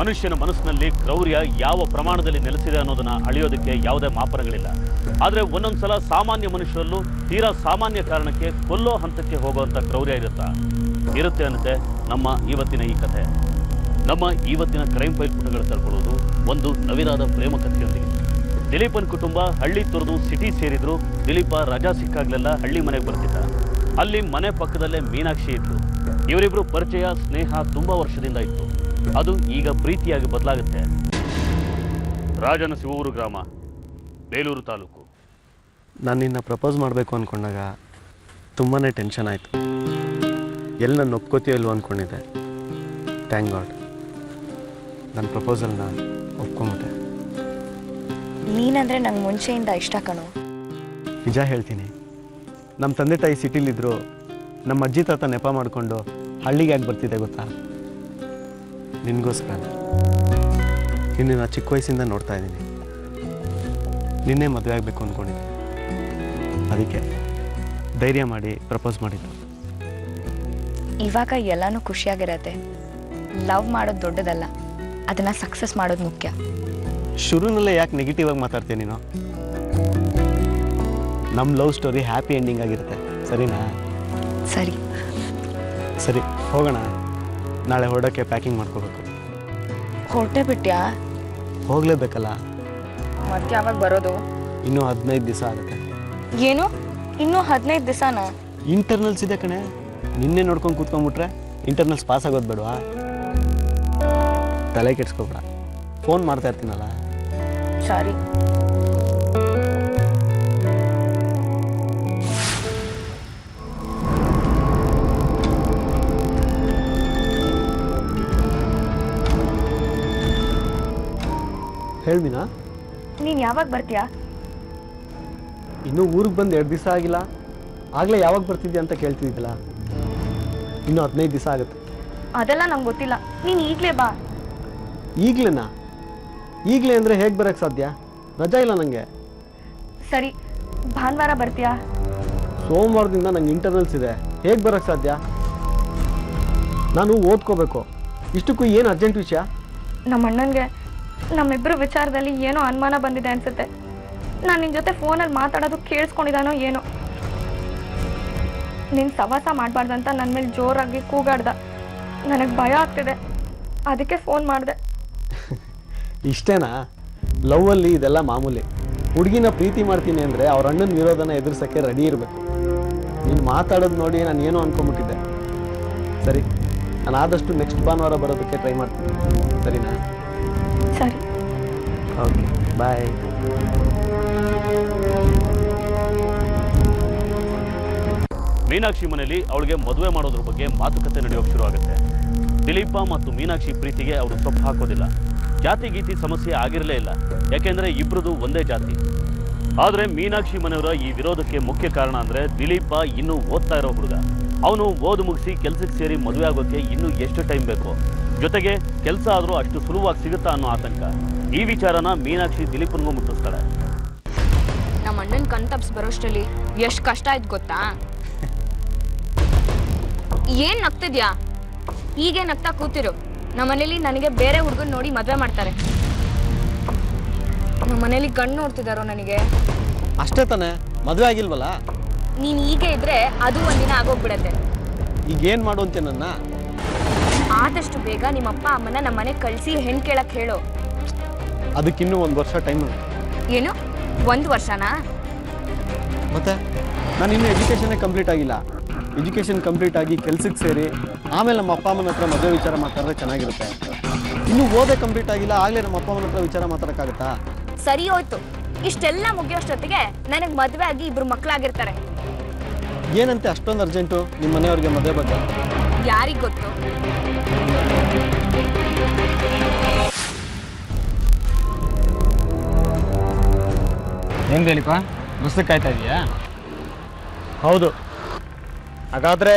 ಮನುಷ್ಯನ ಮನಸ್ಸಿನಲ್ಲಿ ಕ್ರೌರ್ಯ ಯಾವ ಪ್ರಮಾಣದಲ್ಲಿ ನೆಲೆಸಿದೆ ಅನ್ನೋದನ್ನ ಅಳೆಯೋದಕ್ಕೆ ಯಾವುದೇ ಮಾಪನಗಳಿಲ್ಲ. ಆದರೆ ಒಂದೊಂದ್ಸಲ ಸಾಮಾನ್ಯ ಮನುಷ್ಯರಲ್ಲೂ ತೀರಾ ಸಾಮಾನ್ಯ ಕಾರಣಕ್ಕೆ ಕೊಲ್ಲೋ ಹಂತಕ್ಕೆ ಹೋಗುವಂಥ ಕ್ರೌರ್ಯ ಇರುತ್ತೆ ಅನ್ನತ್ತೆ ನಮ್ಮ ಇವತ್ತಿನ ಈ ಕಥೆ. ನಮ್ಮ ಇವತ್ತಿನ ಕ್ರೈಮ್ ಫೈಲ್ ಪುಟಗಳು ತಳ್ಕೊಳ್ಳೋದು ಒಂದು ನವಿರಾದ ಪ್ರೇಮ ಕಥೆಯೊಂದಿಗೆ. ದಿಲೀಪನ್ ಕುಟುಂಬ ಹಳ್ಳಿ ತೊರೆದು ಸಿಟಿ ಸೇರಿದ್ರು. ದಿಲೀಪ ರಜಾ ಸಿಕ್ಕಾಗ್ಲೆಲ್ಲ ಹಳ್ಳಿ ಮನೆಗೆ ಬರ್ತಿದ್ದ. ಅಲ್ಲಿ ಮನೆ ಪಕ್ಕದಲ್ಲೇ ಮೀನಾಕ್ಷಿ ಇತ್ತು. ಇವರಿಬ್ರು ಪರಿಚಯ ಸ್ನೇಹ ತುಂಬಾ ವರ್ಷದಿಂದ ಇತ್ತು. ಅದು ಈಗ ಪ್ರೀತಿಯಾಗಿ ಬದಲಾಗುತ್ತೆ. ರಾಜನ ಶಿವೂರು ಗ್ರಾಮ, ಬೇಲೂರು ತಾಲೂಕು. ನಾನು ನಿನ್ನ ಪ್ರಪೋಸ್ ಮಾಡಬೇಕು ಅಂದ್ಕೊಂಡಾಗ ತುಂಬಾ ಟೆನ್ಷನ್ ಆಯಿತು. ಎಲ್ಲಿ ನಾನು ಒಪ್ಕೋತೀಯೋ ಇಲ್ವೋ ಅಂದ್ಕೊಂಡಿದ್ದೆ. ಥ್ಯಾಂಕ್ ಗಾಡ್ ನನ್ನ ಪ್ರಪೋಸಲ್ನ ಒಪ್ಕೊಂಬಿಟ್ಟೆ. ನೀನಂದರೆ ನಂಗೆ ಮುಂಚೆಯಿಂದ ಇಷ್ಟ ಕಣೋ. ನಿಜ ಹೇಳ್ತೀನಿ, ನಮ್ಮ ತಂದೆ ತಾಯಿ ಸಿಟಿಲಿದ್ದರು. ನಮ್ಮ ಅಜ್ಜಿ ತಾತ ನೆಪ ಮಾಡಿಕೊಂಡು ಹಳ್ಳಿಗೆ ಯಾಕೆ ಬರ್ತಿದ್ದೆ ಗೊತ್ತಾ? ನಿನಗೋಸ್ಕರ. ನಿನ್ನ ಚಿಕ್ಕ ವಯಸ್ಸಿಂದ ನೋಡ್ತಾ ಇದ್ದೀನಿ. ನಿನ್ನೆ ಮದುವೆ ಆಗಬೇಕು ಅಂದ್ಕೊಂಡಿದ್ದೆ. ಅದಕ್ಕೆ ಧೈರ್ಯ ಮಾಡಿ ಪ್ರಪೋಸ್ ಮಾಡಿದ್ದು. ಇವಾಗ ಎಲ್ಲನೂ ಖುಷಿಯಾಗಿರತ್ತೆ. ಲವ್ ಮಾಡೋದು ದೊಡ್ಡದಲ್ಲ, ಅದನ್ನು ಸಕ್ಸಸ್ ಮಾಡೋದು ಮುಖ್ಯ. ಶುರುನಲ್ಲೇ ಯಾಕೆ ನೆಗೆಟಿವ್ ಆಗಿ ಮಾತಾಡ್ತೀನಿ ನೀನು? ನಮ್ಮ ಲವ್ ಸ್ಟೋರಿ ಹ್ಯಾಪಿ ಎಂಡಿಂಗ್ ಆಗಿರುತ್ತೆ, ಸರಿನಾ? ಸರಿ ಸರಿ, ಹೋಗೋಣ. ನಾಳೆ ಹೊರಡೋಕ್ಕೆ ಪ್ಯಾಕಿಂಗ್ ಮಾಡ್ಕೋಬೇಕು. ಹೊರಟೆ ಬಿಟ್ಯಾ? ಹೋಗಲೇಬೇಕಲ್ಲ. ಮತ್ತೆ ಯಾವಾಗ ಬರೋದು? ಇನ್ನೂ 15 ದಿವಸ ಆಗುತ್ತೆ. ಏನು ಇನ್ನೂ 15 ದಿವಸನಾ? ಇಂಟರ್ನಲ್ಸ್ ಇದೆ ಕಣೆ. ನಿನ್ನೆ ನೋಡ್ಕೊಂಡು ಕೂತ್ಕೊಂಡ್ಬಿಟ್ರೆ ಇಂಟರ್ನಲ್ಸ್ ಪಾಸ್ ಆಗೋದು ಬೇಡವಾ? ತಲೆ ಕೆಡ್ಸ್ಕೊಬೇಡ, ಫೋನ್ ಮಾಡ್ತಾ ಇರ್ತೀನಲ್ಲ. ಸರಿ. ಹೇಳ್ದಿನಾ? ನೀನು ಯಾವಾಗ ಬರ್ತೀಯಾ? ಇನ್ನೂ ಊರಿಗೆ ಬಂದು 2 ದಿವಸ ಆಗಿಲ್ಲ. ಆಗಲೇ ಯಾವಾಗ ಬರ್ತಿದ್ಯಾ ಅಂತ ಕೇಳ್ತಿದ್ದಿಲ್ಲ. ಇನ್ನೂ 15 ದಿವಸ ಆಗುತ್ತೆ. ಅದೆಲ್ಲ ನಂಗೆ ಗೊತ್ತಿಲ್ಲ. ನೀನು ಈಗಲೇ ಬಾ. ಈಗಲೇನಾ? ಈಗಲೇ ಅಂದರೆ ಹೇಗೆ ಬರೋಕ್ಕೆ ಸಾಧ್ಯ? ರಜಾ ಇಲ್ಲ ನನಗೆ. ಸರಿ, ಭಾನುವಾರ ಬರ್ತೀಯಾ? ಸೋಮವಾರದಿಂದ ನಂಗೆ ಇಂಟರ್ನಲ್ಸ್ ಇದೆ. ಹೇಗೆ ಬರೋಕ್ಕೆ ಸಾಧ್ಯ? ನಾನು ಓದ್ಕೋಬೇಕು. ಇಷ್ಟಕ್ಕೂ ಏನು ಅರ್ಜೆಂಟ್ ವಿಷಯ? ನಮ್ಮ ಅಣ್ಣನಿಗೆ ನಮ್ಮಿಬ್ಬರು ವಿಚಾರದಲ್ಲಿ ಏನೋ ಅನುಮಾನ ಬಂದಿದೆ ಅನ್ಸುತ್ತೆ. ನಾನು ನಿನ್ನ ಜೊತೆ ಫೋನಲ್ಲಿ ಮಾತಾಡೋದು ಕೇಳಿಸ್ಕೊಂಡಿದ್ದಾನೋ ಏನೋ. ನಿನ್ನ ಸವಾಸ ಮಾಡಬಾರ್ದಂತ ನನ್ನ ಮೇಲೆ ಜೋರಾಗಿ ಕೂಗಾಡ್ದ. ನನಗೆ ಭಯ ಆಗ್ತಿದೆ, ಅದಕ್ಕೆ ಫೋನ್ ಮಾಡಿದೆ. ಇಷ್ಟೇನಾ? ಲವ್ವಲ್ಲಿ ಇದೆಲ್ಲ ಮಾಮೂಲಿ. ಹುಡುಗಿನ ಪ್ರೀತಿ ಮಾಡ್ತೀನಿ ಅಂದರೆ ಅವ್ರ ಅಣ್ಣನ ವಿರೋಧನ ಎದುರಿಸೋಕ್ಕೆ ರೆಡಿ ಇರಬೇಕು. ನೀನು ಮಾತಾಡೋದು ನೋಡಿ ನಾನು ಏನೋ ಅಂದ್ಕೊಂಬಿಟ್ಟಿದ್ದೆ. ಸರಿ, ನಾನು ಆದಷ್ಟು ನೆಕ್ಸ್ಟ್ ಭಾನುವಾರ ಬರೋದಕ್ಕೆ ಟ್ರೈ ಮಾಡ್ತೀನಿ, ಸರಿನಾ? ಸರಿ, ಓಕೆ, ಬಾಯ್. ಮೀನಾಕ್ಷಿ ಮನೆಯಲ್ಲಿ ಅವಳಿಗೆ ಮದುವೆ ಮಾಡೋದ್ರ ಬಗ್ಗೆ ಮಾತುಕತೆ ನಡೆಯೋಕೆ ಶುರು ಆಗುತ್ತೆ. ದಿಲೀಪ ಮತ್ತು ಮೀನಾಕ್ಷಿ ಪ್ರೀತಿಗೆ ಅವರು ಸೊಪ್ಪು ಹಾಕೋದಿಲ್ಲ. ಜಾತಿ ಗೀತಿ ಸಮಸ್ಯೆ ಆಗಿರಲೇ ಇಲ್ಲ, ಯಾಕೆಂದ್ರೆ ಇಬ್ರದು ಒಂದೇ ಜಾತಿ. ಆದರೆ ಮೀನಾಕ್ಷಿ ಮನೆಯವರ ಈ ವಿರೋಧಕ್ಕೆ ಮುಖ್ಯ ಕಾರಣ ಅಂದರೆ ದಿಲೀಪ ಇನ್ನೂ ಓದ್ತಾ ಇರೋ ಹುಡುಗ. ಅವನು ಓದು ಮುಗಿಸಿ ಕೆಲಸಕ್ಕೆ ಸೇರಿ ಮದುವೆ ಆಗೋಕ್ಕೆ ಇನ್ನೂ ಎಷ್ಟು ಟೈಮ್ ಬೇಕು, ಜೊತೆಗೆ ಕೆಲಸ ಆದರೂ ಅಷ್ಟು ಸುಲಭವಾಗಿ ಸಿಗುತ್ತಾ ಅನ್ನೋ ಆತಂಕ. ಈ ವಿಚಾರನ ಮೀನಾಕ್ಷಿ ದಿಲೀಪನ್ಗೂ ಮುಟ್ಟಿಸ್ತಾಳೆ. ನಮ್ಮ ಅಣ್ಣನ ಕಣ್ತಪ್ಸ್ ಬರೋಷ್ಟರಲ್ಲಿ ಎಷ್ಟು ಕಷ್ಟ ಆಯ್ತು ಗೊತ್ತಾ? ಏನ್ ನಗ್ತಿದ್ಯಾ? ಹೀಗೆ ನಗ್ತಾ ಕೂತಿರು. ನಮ್ಮ ಮನೇಲಿ ನನಗೆ ಬೇರೆ ಹುಡುಗನ್ ನೋಡಿ ಮದ್ವೆ ಮಾಡ್ತಾರೆ. ನಮ್ಮ ಮನೇಲಿ ಗಂಡು ನೋಡ್ತಿದಾರೋ ನನಗೆ. ಅಷ್ಟೇ ತಾನೆ, ಮದುವೆ ಆಗಿಲ್ವಲ್ಲ? ನೀನ್ ಹೀಗೆ ಇದ್ರೆ ಅದು ಒಂದಿನ ಆಗೋಗ್ಬಿಡತ್ತೆ. ಈಗ ಏನು ಮಾಡುವಂತೆ ನನ್ನ? ಆದಷ್ಟು ಬೇಗ ನಿಮ್ಮ ಅಪ್ಪ ಅಮ್ಮನ ನಮ್ಮ ಮನೆಗೆ ಕಳಿಸಿ ಹೆಣ್ ಕೇಳಕ್ ಹೇಳು. ಅದಕ್ಕಿನ್ನೂ 1 ವರ್ಷ ಟೈಮ್. ಏನು 1 ವರ್ಷನಾ? ಮತ್ತೆ ನಾನು ಇನ್ನೂ ಎಜುಕೇಷನ್ನೇ ಕಂಪ್ಲೀಟ್ ಆಗಿಲ್ಲ. ಎಜುಕೇಷನ್ ಕಂಪ್ಲೀಟ್ ಆಗಿ ಕೆಲ್ಸಕ್ಕೆ ಸೇರಿ ಆಮೇಲೆ ನಮ್ಮ ಅಪ್ಪ ಅಮ್ಮನ ಹತ್ರ ಮದುವೆ ವಿಚಾರ ಮಾತಾಡಿದ್ರೆ ಚೆನ್ನಾಗಿರುತ್ತೆ. ಇನ್ನೂ ಓದೇ ಕಂಪ್ಲೀಟ್ ಆಗಿಲ್ಲ, ಆಗಲೇ ನಮ್ಮ ಅಪ್ಪ ಅಮ್ಮನ ಹತ್ರ ವಿಚಾರ ಮಾತಾಡೋಕ್ಕಾಗತ್ತಾ? ಸರಿ ಹೋಯ್ತು. ಇಷ್ಟೆಲ್ಲ ಮುಗಿಯೋಷ್ಟೊತ್ತಿಗೆ ನನಗೆ ಮದುವೆ ಆಗಿ 2 ಮಕ್ಕಳಾಗಿರ್ತಾರೆ. ಏನಂತೆ ಅಷ್ಟೊಂದು ಅರ್ಜೆಂಟು ನಿಮ್ಮ ಮನೆಯವ್ರಿಗೆ ಮದುವೆ ಬಗ್ಗೆ? ಯಾರಿಗ್ ಗೊತ್ತು? ಏನು ದಿಲೀಪ, ಬಸ್ಸಕ್ಕೆ ಕಾಯ್ತಾ ಇದೆಯಾ? ಹೌದು. ಹಾಗಾದರೆ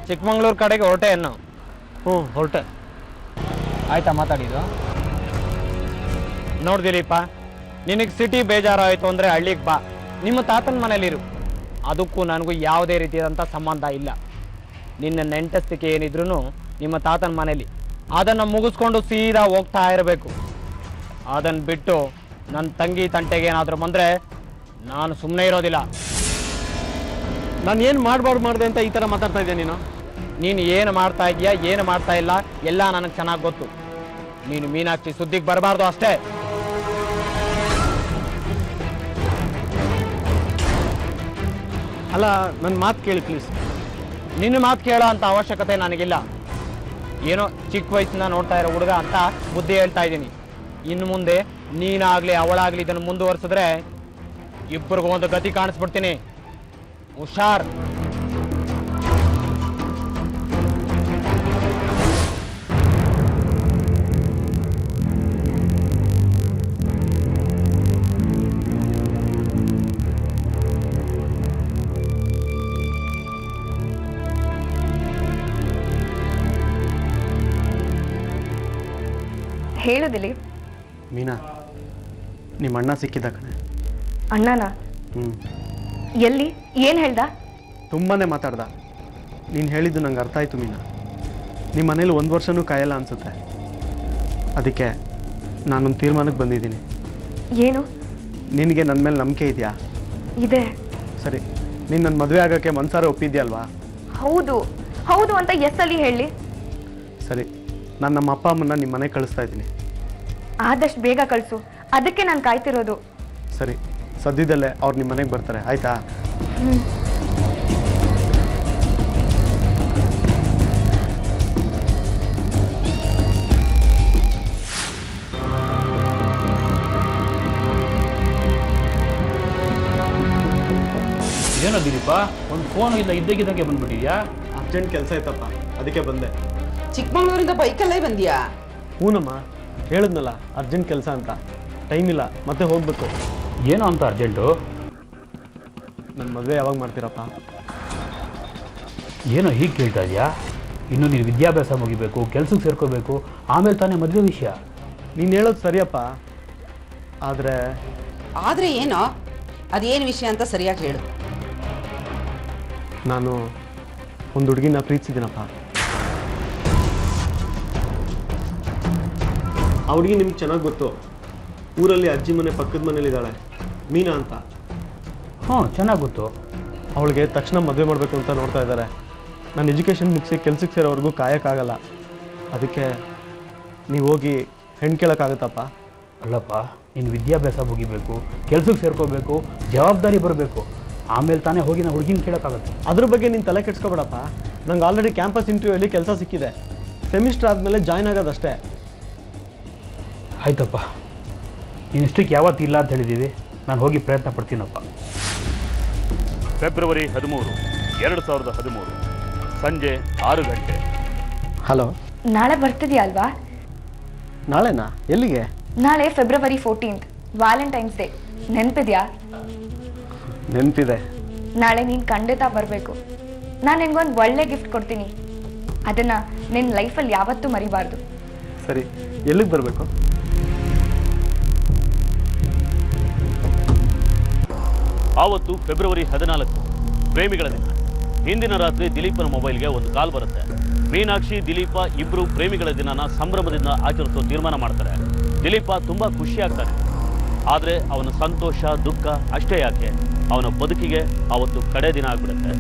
ಚಿಕ್ಕಮಂಗ್ಳೂರು ಕಡೆಗೆ ಹೊರಟೆ ಏನು? ಹೊರಟೆ. ಆಯ್ತಾ ಮಾತಾಡಿದ್ದು? ನೋಡಿ ದಿಲೀಪ, ನಿನಗೆ ಸಿಟಿ ಬೇಜಾರಾಯಿತು ಅಂದರೆ ಹಳ್ಳಿಗೆ ಬಾ, ನಿಮ್ಮ ತಾತನ ಮನೇಲಿರು. ಅದಕ್ಕೂ ನನಗೂ ಯಾವುದೇ ರೀತಿಯಾದಂಥ ಸಂಬಂಧ ಇಲ್ಲ. ನಿನ್ನ ನೆಂಟಸ್ತಿಕೆ ಏನಿದ್ರು ನಿಮ್ಮ ತಾತನ ಮನೇಲಿ. ಅದನ್ನು ಮುಗಿಸ್ಕೊಂಡು ಸೀದಾ ಹೋಗ್ತಾ ಇರಬೇಕು. ಅದನ್ನು ಬಿಟ್ಟು ನನ್ನ ತಂಗಿ ತಂಟೆಗೆ ಏನಾದರೂ ಬಂದರೆ ನಾನು ಸುಮ್ಮನೆ ಇರೋದಿಲ್ಲ. ನಾನು ಏನು ಮಾಡಿದೆ ಅಂತ ಈ ಥರ ಮಾತಾಡ್ತಾ ಇದ್ದೆ ನೀನು? ನೀನು ಏನು ಮಾಡ್ತಾ ಇದೀಯಾ, ಏನು ಮಾಡ್ತಾ ಇಲ್ಲ ಎಲ್ಲ ನನಗೆ ಚೆನ್ನಾಗಿ ಗೊತ್ತು. ನೀನು ಮೀನಾಕ್ಷಿ ಸುದ್ದಿಗೆ ಬರಬಾರ್ದು ಅಷ್ಟೇ. ಅಲ್ಲ, ನನ್ನ ಮಾತು ಕೇಳಿ ಪ್ಲೀಸ್. ನಿನ್ನ ಮಾತು ಕೇಳೋ ಅಂತ ಅವಶ್ಯಕತೆ ನನಗಿಲ್ಲ. ಏನೋ ಚಿಕ್ಕ ವಯಸ್ಸಿಂದ ನೋಡ್ತಾ ಇರೋ ಹುಡುಗ ಅಂತ ಬುದ್ಧಿ ಹೇಳ್ತಾ ಇದ್ದೀನಿ. ಇನ್ನು ಮುಂದೆ ನೀನಾಗಲಿ ಅವಳಾಗಲಿ ಇದನ್ನು ಮುಂದುವರಿಸಿದ್ರೆ ಇಬ್ಬರಿಗೂ ಒಂದು ಗತಿ ಕಾಣಿಸ್ಬಿಡ್ತೀನಿ. ಹುಷಾರ್. ಹೇಳು ದಿಲೀಪ್. ಮೀನಾ, ನಿಮ್ಮ ಅಣ್ಣ ಸಿಕ್ಕಿದ್ದ ಕಣೆ. ಅಣ್ಣನ? ಎಲ್ಲಿ? ಏನು ಹೇಳ್ದ? ತುಂಬಾ ಮಾತಾಡ್ದ. ನೀನು ಹೇಳಿದ್ದು ನಂಗೆ ಅರ್ಥ ಆಯಿತು ಮೀನಾ. ನಿಮ್ಮ ಮನೇಲಿ 1 ವರ್ಷನೂ ಕಾಯಲ್ಲ ಅನಿಸುತ್ತೆ. ಅದಕ್ಕೆ ನಾನೊಂದು ತೀರ್ಮಾನಕ್ಕೆ ಬಂದಿದ್ದೀನಿ. ಏನು? ನಿನಗೆ ನನ್ನ ಮೇಲೆ ನಂಬಿಕೆ ಇದೆಯಾ? ಇದೆ. ಸರಿ, ನೀನು ನನ್ನ ಮದುವೆ ಆಗೋಕ್ಕೆ ಮನ್ಸಾರ ಒಪ್ಪಿದ್ಯಲ್ವಾ? ಹೌದು ಹೌದು ಅಂತ ಎಸ್ಸಲ್ಲಿ ಹೇಳಿ. ಸರಿ, ನಾನು ನಮ್ಮ ಅಪ್ಪ ಅಮ್ಮನ್ನ ನಿಮ್ಮ ಮನೆಗೆ ಕಳಿಸ್ತಾ ಇದ್ದೀನಿ. ಆದಷ್ಟು ಬೇಗ ಕಳಿಸು, ಅದಕ್ಕೆ ನಾನು ಕಾಯ್ತಿರೋದು. ಸರಿ, ಸದ್ಯದಲ್ಲೇ ಅವ್ರು ನಿಮ್ಮ ಮನೆಗೆ ಬರ್ತಾರೆ, ಆಯಿತಾ? ಏನೋ ದಿಲೀಪ, ಒಂದು ಫೋನ್ ಇಲ್ಲ ಇದ್ದಕ್ಕಿದ್ದಂಗೆ ಬಂದ್ಬಿಟ್ಟಿದ್ಯಾ? ಅರ್ಜೆಂಟ್ ಕೆಲಸ ಇತ್ತಪ್ಪ, ಅದಕ್ಕೆ ಬಂದೆ. ಚಿಕ್ಕಮಂಗ್ಳೂರಿಂದ ಬೈಕಲ್ಲೇ ಬಂದ್ಯಾ? ಹೂನಮ್ಮ, ಹೇಳಿದ್ನಲ್ಲ ಅರ್ಜೆಂಟ್ ಕೆಲಸ ಅಂತ. ಟೈಮ್ ಇಲ್ಲ, ಮತ್ತೆ ಹೋಗ್ಬೇಕು. ಏನೋ ಅಂತ ಅರ್ಜೆಂಟು? ನನ್ನ ಮದುವೆ ಯಾವಾಗ ಮಾಡ್ತೀರಪ್ಪ? ಏನೋ ಹೀಗೆ ಕೇಳ್ತಾ ಇದೆಯಾ? ಇನ್ನು ನೀನು ವಿದ್ಯಾಭ್ಯಾಸ ಮುಗಿಬೇಕು, ಕೆಲ್ಸಕ್ಕೆ ಸೇರ್ಕೋಬೇಕು, ಆಮೇಲೆ ತಾನೇ ಮದುವೆ ವಿಷಯ. ನೀನು ಹೇಳೋದು ಸರಿಯಪ್ಪ, ಆದರೆ ಏನೋ ಅದೇನು ವಿಷಯ ಅಂತ ಸರಿಯಾಗಿ ಹೇಳು. ನಾನು ಒಂದು ಹುಡುಗಿನ ಪ್ರೀತಿಸಿದ್ದೀನಪ್ಪ. ಆ ಹುಡುಗಿ ನಿಮ್ಗೆ ಚೆನ್ನಾಗಿ ಗೊತ್ತು. ಊರಲ್ಲಿ ಅಜ್ಜಿ ಮನೆ ಪಕ್ಕದ ಮನೇಲಿದ್ದಾಳೆ, ಮೀನಾ ಅಂತ. ಹ್ಞೂ, ಚೆನ್ನಾಗಿ ಗೊತ್ತು. ಅವಳಿಗೆ ತಕ್ಷಣ ಮದುವೆ ಮಾಡಬೇಕು ಅಂತ ನೋಡ್ತಾ ಇದ್ದಾರೆ. ನಾನು ಎಜುಕೇಷನ್ ಮುಗಿಸಿ ಕೆಲ್ಸಕ್ಕೆ ಸೇರೋವರೆಗೂ ಕಾಯೋಕ್ಕಾಗಲ್ಲ. ಅದಕ್ಕೆ ನೀವು ಹೋಗಿ ಹೆಣ್ಣು ಕೇಳೋಕ್ಕಾಗತ್ತಪ್ಪ? ಅಲ್ಲಪ್ಪ, ನೀನು ವಿದ್ಯಾಭ್ಯಾಸ ಮುಗಿಬೇಕು, ಕೆಲ್ಸಕ್ಕೆ ಸೇರ್ಕೋಬೇಕು, ಜವಾಬ್ದಾರಿ ಬರಬೇಕು, ಆಮೇಲೆ ತಾನೇ ಹೋಗಿ ನಾವು ಹುಡುಗಿನ ಕೇಳೋಕ್ಕಾಗತ್ತೆ. ಅದ್ರ ಬಗ್ಗೆ ನೀನು ತಲೆ ಕೆಡ್ಸ್ಕೊಬೇಡಪ್ಪ. ನಂಗೆ ಆಲ್ರೆಡಿ ಕ್ಯಾಂಪಸ್ ಇಂಟರ್ವ್ಯೂಯಲ್ಲಿ ಕೆಲಸ ಸಿಕ್ಕಿದೆ. ಸೆಮಿಸ್ಟರ್ ಆದಮೇಲೆ ಜಾಯ್ನ್ ಆಗೋದಷ್ಟೇ. ಆಯ್ತಪ್ಪ, ನೀನು ಇಷ್ಟಕ್ಕೆ ಯಾವತ್ತಿಲ್ಲ ಅಂತ ಹೇಳಿದ್ದೀವಿ, ನಾನು ಹೋಗಿ ಪ್ರಯತ್ನ ಪಡ್ತೀನಪ್ಪ. ಫೆಬ್ರವರಿ 13, 2013 ಸಂಜೆ 6 ಗಂಟೆ. ಹಲೋ, ನಾಳೆ ಬರ್ತಿದ್ಯಾ ಅಲ್ವಾ? ನಾಳೆನಾ? ಎಲ್ಲಿಗೆ? ನಾಳೆ ಫೆಬ್ರವರಿ 14th, ವ್ಯಾಲೆಂಟೈನ್ಸ್ ಡೇ. ನೆನಪಿದ್ಯಾ? ನೆನಪಿದೆ. ನಾಳೆ ನೀನು ಖಂಡಿತ ಬರಬೇಕು. ನಾನು ನಿನ್ಗೊಂದು ಒಳ್ಳೆ ಗಿಫ್ಟ್ ಕೊಡ್ತೀನಿ. ಅದನ್ನು ನಿನ್ನ ಲೈಫಲ್ಲಿ ಯಾವತ್ತೂ ಮರಿಬಾರ್ದು. ಸರಿ, ಎಲ್ಲಿಗೆ ಬರಬೇಕು? ಆವತ್ತು ಫೆಬ್ರವರಿ 14, ಪ್ರೇಮಿಗಳ ದಿನ. ಹಿಂದಿನ ರಾತ್ರಿ ದಿಲೀಪನ ಮೊಬೈಲ್ಗೆ ಒಂದು ಕಾಲ್ ಬರುತ್ತೆ. ಮೀನಾಕ್ಷಿ, ದಿಲೀಪ ಇಬ್ಬರು ಪ್ರೇಮಿಗಳ ದಿನನ ಸಂಭ್ರಮದಿಂದ ಆಚರಿಸೋ ತೀರ್ಮಾನ ಮಾಡ್ತಾರೆ. ದಿಲೀಪ ತುಂಬಾ ಖುಷಿ ಆಗ್ತಾನೆ. ಆದರೆ ಅವನ ಸಂತೋಷ, ದುಃಖ ಅಷ್ಟೇ ಯಾಕೆ, ಅವನ ಬದುಕಿಗೆ ಆವತ್ತು ಕಡೆ ದಿನ ಆಗ್ಬಿಡುತ್ತೆ.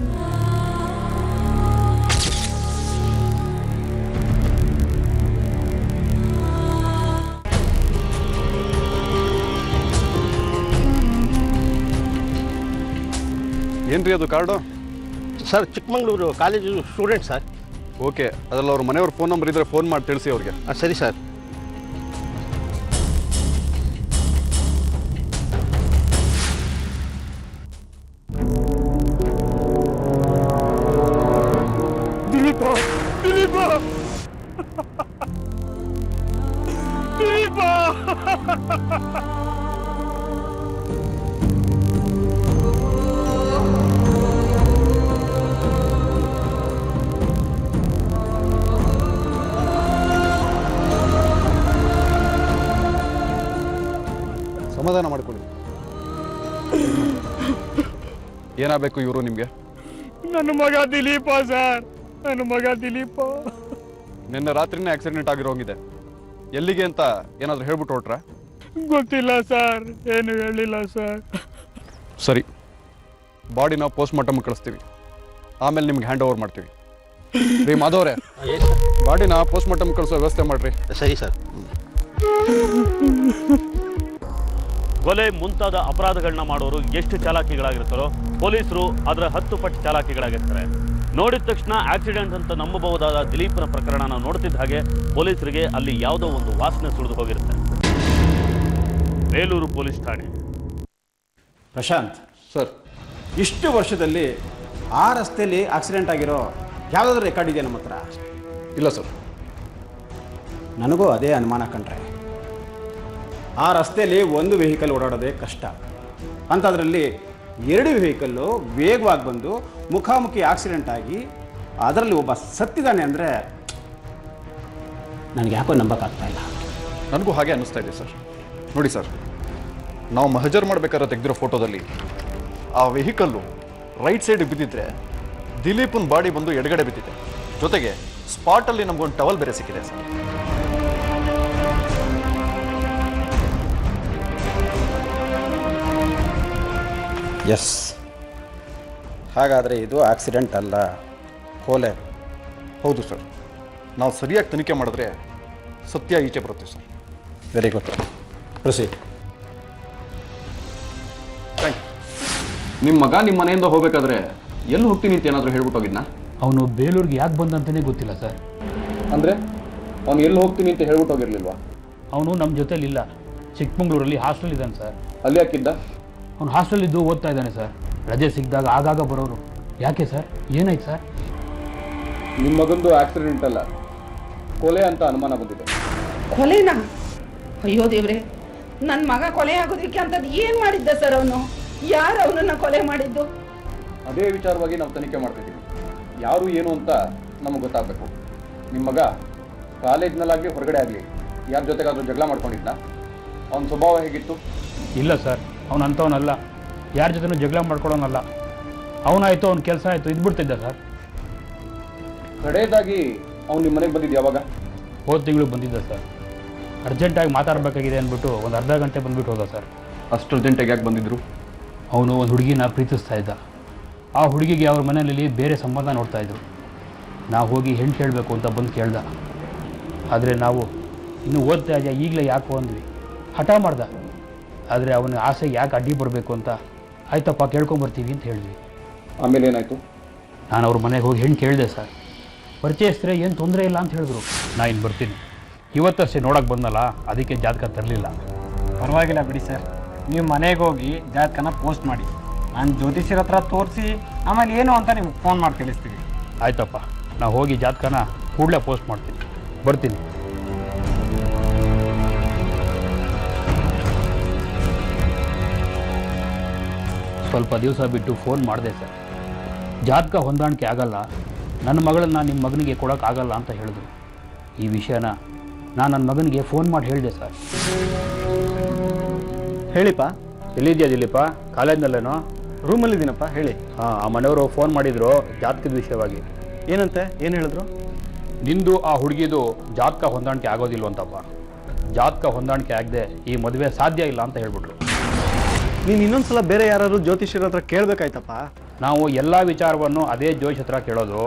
ಏನ್ರಿ ಅದು card? Sir, Chikmagalur college student sir. Okay, ಅದರಲ್ಲಿ ಅವ್ರ ಮನೆಯವ್ರ ಫೋನ್ ನಂಬರ್ ಇದ್ದರೆ ಫೋನ್ ಮಾಡಿ ತಿಳಿಸಿ ಅವ್ರಿಗೆ. ಸರಿ ಸರ್. ದಿಲೀಪ, ದಿಲೀಪ, ದಿಲೀಪ. ಸಮಾಧಾನ ಮಾಡಿಕೊಳ್ಳಿ. ಏನಾಗಬೇಕು ಇವರು ನಿಮಗೆ? ನನ್ನ ಮಗ ದಿಲೀಪ ಸರ್, ನನ್ನ ಮಗ ದಿಲೀಪ. ನಿನ್ನೆ ರಾತ್ರಿನೇ ಆಕ್ಸಿಡೆಂಟ್ ಆಗಿರೋಂಗಿದೆ. ಎಲ್ಲಿಗೆ ಅಂತ ಏನಾದರೂ ಹೇಳ್ಬಿಟ್ಟು ಹೊರಟ್ರಾ? ಗೊತ್ತಿಲ್ಲ ಸರ್, ಏನು ಹೇಳಿಲ್ಲ ಸರ್. ಸರಿ, ಬಾಡಿನ ಪೋಸ್ಟ್ ಮಾರ್ಟಮ್ ಕಳಿಸ್ತೀವಿ, ಆಮೇಲೆ ನಿಮ್ಗೆ ಹ್ಯಾಂಡ್ ಓವರ್ ಮಾಡ್ತೀವಿ. ರೀ ಮಾಧವ್ರೆ, ಬಾಡಿನ ಪೋಸ್ಟ್ ಮಾರ್ಟಮ್ ಕಳಿಸೋ ವ್ಯವಸ್ಥೆ ಮಾಡ್ರಿ. ಸರಿ ಸರ್. ಕೊಲೆ ಮುಂತಾದ ಅಪರಾಧಗಳನ್ನ ಮಾಡೋರು ಎಷ್ಟು ಚಾಲಾಕಿಗಳಾಗಿರ್ತಾರೋ ಪೊಲೀಸರು ಅದರ 10 ಪಟ್ಟು ಚಾಲಾಕಿಗಳಾಗಿರ್ತಾರೆ. ನೋಡಿದ ತಕ್ಷಣ ಆಕ್ಸಿಡೆಂಟ್ ಅಂತ ನಂಬಬಹುದಾದ ದಿಲೀಪ್ನ ಪ್ರಕರಣನ ನೋಡ್ತಿದ್ದ ಹಾಗೆ ಪೊಲೀಸರಿಗೆ ಅಲ್ಲಿ ಯಾವುದೋ ಒಂದು ವಾಸನೆ ಸುಳಿದು ಹೋಗಿರುತ್ತೆ. ಬೇಲೂರು ಪೊಲೀಸ್ ಠಾಣೆ. ಪ್ರಶಾಂತ್ ಸರ್, ಇಷ್ಟು ವರ್ಷದಲ್ಲಿ ಆ ರಸ್ತೆಯಲ್ಲಿ ಆಕ್ಸಿಡೆಂಟ್ ಆಗಿರೋ ಯಾವುದಾದ್ರೂ ರೆಕಾರ್ಡ್ ಇದೆಯಾ ನಮ್ಮ ಹತ್ರ? ಇಲ್ಲ ಸರ್. ನನಗೂ ಅದೇ ಅನುಮಾನ ಕಂಡ್ರೆ. ಆ ರಸ್ತೆಯಲ್ಲಿ ಒಂದು ವೆಹಿಕಲ್ ಓಡಾಡೋದೇ ಕಷ್ಟ ಅಂಥದ್ರಲ್ಲಿ 2 ವೆಹಿಕಲ್ಲು ವೇಗವಾಗಿ ಬಂದು ಮುಖಾಮುಖಿ ಆಕ್ಸಿಡೆಂಟ್ ಆಗಿ ಅದರಲ್ಲಿ ಒಬ್ಬ ಸತ್ತಿದ್ದಾನೆ ಅಂದರೆ ನನಗೆ ಯಾಕೋ ನಂಬಕ್ಕಾಗ್ತಾ ಇಲ್ಲ. ನನಗೂ ಹಾಗೆ ಅನ್ನಿಸ್ತಾ ಇದೆ ಸರ್. ನೋಡಿ ಸರ್, ನಾವು ಮಹಜರ್ ಮಾಡ್ಬೇಕಾದ್ರೆ ತೆಗೆದಿರೋ ಫೋಟೋದಲ್ಲಿ ಆ ವೆಹಿಕಲ್ಲು ರೈಟ್ ಸೈಡ್ ಬಿದ್ದಿದ್ರೆ ದಿಲೀಪನ್ ಬಾಡಿ ಬಂದು ಎಡಗಡೆ ಬಿದ್ದಿದೆ. ಜೊತೆಗೆ ಸ್ಪಾಟಲ್ಲಿ ನಮಗೊಂದು ಟವಲ್ ಬೇರೆ ಸಿಕ್ಕಿದೆ ಸರ್. ಎಸ್, ಹಾಗಾದರೆ ಇದು ಆಕ್ಸಿಡೆಂಟ್ ಅಲ್ಲ, ಕೊಲೆ. ಹೌದು ಸರ್, ನಾವು ಸರಿಯಾಗಿ ತನಿಖೆ ಮಾಡಿದ್ರೆ ಸತ್ಯ ಈಚೆ ಬರುತ್ತೆ ಸರ್. Very good, proceed. ನಿಮ್ಮ ಮಗ ನಿಮ್ಮ ಮನೆಯಿಂದ ಹೋಗ್ಬೇಕಾದ್ರೆ ಎಲ್ಲಿ ಹೋಗ್ತೀನಿ ಅಂತ ಏನಾದರೂ ಹೇಳ್ಬಿಟ್ಟೋಗಿದ್ನಾ? ಅವನು ಬೇಲೂರಿಗೆ ಯಾಕೆ ಬಂದಂತಲೇ ಗೊತ್ತಿಲ್ಲ ಸರ್. ಅಂದರೆ ಅವನು ಎಲ್ಲಿ ಹೋಗ್ತೀನಿ ಅಂತ ಹೇಳ್ಬಿಟ್ಟೋಗಿರ್ಲಿಲ್ವಾ? ಅವನು ನಮ್ಮ ಜೊತೆಲಿಲ್ಲ, ಚಿಕ್ಕಮಂಗ್ಳೂರಲ್ಲಿ ಹಾಸ್ಟೆಲ್ ಇದ್ದಾನೆ ಸರ್. ಅಲ್ಲಿ ಯಾಕಿದ್ದ? ಅವ್ನು ಹಾಸ್ಟೆಲಿದ್ದು ಓದ್ತಾ ಇದ್ದಾನೆ ಸರ್. ರಜೆ ಸಿಕ್ಕಿದಾಗ ಆಗಾಗ ಬರೋರು. ಯಾಕೆ ಸರ್, ಏನಾಯ್ತು ಸರ್? ನಿಮ್ಮ ಮಗಂದು ಆಕ್ಸಿಡೆಂಟ್ ಅಲ್ಲ, ಕೊಲೆ ಅಂತ ಅನುಮಾನ ಬಂದಿದೆ. ಕೊಲೆನಾ? ಅಯ್ಯೋ ದೇವ್ರೆ, ನನ್ನ ಮಗ ಕೊಲೆ ಆಗೋದಕ್ಕೆ ಅಂತದ್ದು ಏನು ಮಾಡಿದ್ದ ಸರ್ ಅವನು? ಯಾರು ಅವನನ್ನ ಕೊಲೆ ಮಾಡಿದ್ದು? ಅದೇ ವಿಚಾರವಾಗಿ ನಾವು ತನಿಖೆ ಮಾಡ್ತಿದ್ದೀವಿ. ಯಾರು ಏನು ಅಂತ ನಮಗೆ ಗೊತ್ತಾಗಬೇಕು. ನಿಮ್ಮ ಮಗ ಕಾಲೇಜ್ನಲ್ಲಾಗಲಿ ಹೊರಗಡೆ ಆಗಲಿ ಯಾರ ಜೊತೆಗಾದರೂ ಜಗಳ ಮಾಡ್ಕೊಂಡಿದ್ನ? ಅವನ ಸ್ವಭಾವ ಹೇಗಿತ್ತು? ಇಲ್ಲ ಸರ್, ಅವನು ಅಂಥವನಲ್ಲ, ಯಾರ ಜೊತೆನೂ ಜಗಳ ಮಾಡ್ಕೊಳೋನಲ್ಲ. ಅವನಾಯಿತು, ಅವ್ನ ಕೆಲಸ ಆಯಿತು, ಇದ್ಬಿಡ್ತಿದ್ದ ಸರ್. ಕಡೆಯದಾಗಿ ಅವ್ನು ನಿಮ್ಮ ಮನೆಗೆ ಬಂದಿದ್ದು ಯಾವಾಗ? ಹೋದ ತಿಂಗಳು ಬಂದಿದ್ದ ಸರ್. ಅರ್ಜೆಂಟಾಗಿ ಮಾತಾಡಬೇಕಾಗಿದೆ ಅಂದ್ಬಿಟ್ಟು ಒಂದು ಅರ್ಧ ಗಂಟೆ ಬಂದುಬಿಟ್ಟು ಹೋದ ಸರ್. ಅಷ್ಟು ಅರ್ಜೆಂಟಾಗಿ ಯಾಕೆ ಬಂದಿದ್ರು? ಅವನು ಒಂದು ಹುಡುಗಿನ ಪ್ರೀತಿಸ್ತಾ ಇದ್ದ. ಆ ಹುಡುಗಿಗೆ ಅವ್ರ ಮನೆಯಲ್ಲಿ ಬೇರೆ ಸಂಬಂಧ ನೋಡ್ತಾಯಿದ್ರು. ನಾವು ಹೋಗಿ ಹೆಣ್ಣು ಕೇಳಬೇಕು ಅಂತ ಬಂದು ಕೇಳ್ದ. ಆದರೆ ನಾವು ಇನ್ನೂ ಓದ್ತಾ ಇದೆಯಾ, ಈಗಲೇ ಯಾಕೋ ಅಂದ್ವಿ. ಹಠ ಮಾಡ್ದ. ಆದರೆ ಅವನ ಆಸೆಗೆ ಯಾಕೆ ಅಡ್ಡಿ ಬರಬೇಕು ಅಂತ ಆಯ್ತಪ್ಪ ಕೇಳ್ಕೊಂಬರ್ತೀವಿ ಅಂತ ಹೇಳಿದ್ವಿ. ಆಮೇಲೆ ಏನಾಯಿತು? ನಾನು ಅವ್ರ ಮನೆಗೆ ಹೋಗಿ ಹೆಣ್ಣು ಕೇಳಿದೆ ಸರ್. ಪರಿಚಯಿಸಿದ್ರೆ ಏನು ತೊಂದರೆ ಇಲ್ಲ ಅಂತ ಹೇಳಿದ್ರು. ನಾನು ಇನ್ನು ಬರ್ತೀನಿ. ಇವತ್ತಷ್ಟೇ ನೋಡೋಕ್ಕೆ ಬಂದಲ್ಲ, ಅದಕ್ಕೆ ಜಾತಕ ತರಲಿಲ್ಲ. ಪರವಾಗಿಲ್ಲ ಬಿಡಿ ಸರ್, ನೀವು ಮನೆಗೆ ಹೋಗಿ ಜಾತಕನ ಪೋಸ್ಟ್ ಮಾಡಿ, ನಾನು ಜ್ಯೋತಿಷ್ಯರ ಹತ್ರ ತೋರಿಸಿ ಆಮೇಲೆ ಏನು ಅಂತ ನಿಮ್ಗೆ ಫೋನ್ ಮಾಡಿ ತಿಳಿಸ್ತೀವಿ. ಆಯ್ತಪ್ಪ, ನಾವು ಹೋಗಿ ಜಾತಕನ ಕೂಡಲೇ ಪೋಸ್ಟ್ ಮಾಡ್ತೀನಿ. ಬರ್ತೀನಿ. ಸ್ವಲ್ಪ ದಿವಸ ಬಿಟ್ಟು ಫೋನ್ ಮಾಡಿದೆ ಸರ್. ಜಾತಕ ಹೊಂದಾಣಿಕೆ ಆಗಲ್ಲ, ನನ್ನ ಮಗಳನ್ನ ನಿಮ್ಮ ಮಗನಿಗೆ ಕೊಡೋಕ್ಕಾಗಲ್ಲ ಅಂತ ಹೇಳಿದ್ರು. ಈ ವಿಷಯನ ನಾನು ನನ್ನ ಮಗನಿಗೆ ಫೋನ್ ಮಾಡಿ ಹೇಳಿದೆ ಸರ್. ಹೇಳಿಪ್ಪ. ಎಲ್ಲಿದೆಯಾ ದಿಲೀಪ? ಕಾಲೇಜ್ನಲ್ಲೇನೋ? ರೂಮಲ್ಲಿದ್ದೀನಪ್ಪ, ಹೇಳಿ. ಹಾಂ, ಆ ಮನೆಯವರು ಫೋನ್ ಮಾಡಿದ್ರು ಜಾತಕದ ವಿಷಯವಾಗಿ. ಏನಂತೆ? ಏನು ಹೇಳಿದ್ರು? ನಿಂದು ಆ ಹುಡುಗಿದು ಜಾತಕ ಹೊಂದಾಣಿಕೆ ಆಗೋದಿಲ್ವಂತಪ್ಪ. ಜಾತಕ ಹೊಂದಾಣಿಕೆ ಆಗದೆ ಈ ಮದುವೆ ಸಾಧ್ಯ ಇಲ್ಲ ಅಂತ ಹೇಳ್ಬಿಟ್ರು. ನೀನು ಇನ್ನೊಂದ್ಸಲ ಬೇರೆ ಯಾರು ಜ್ಯೋತಿಷ್ಯರ ಹತ್ರ ಕೇಳಬೇಕಾಯ್ತಪ್ಪ. ನಾವು ಎಲ್ಲ ವಿಚಾರವನ್ನು ಅದೇ ಜ್ಯೋತಿಷ್ ಹತ್ರ ಕೇಳೋದು.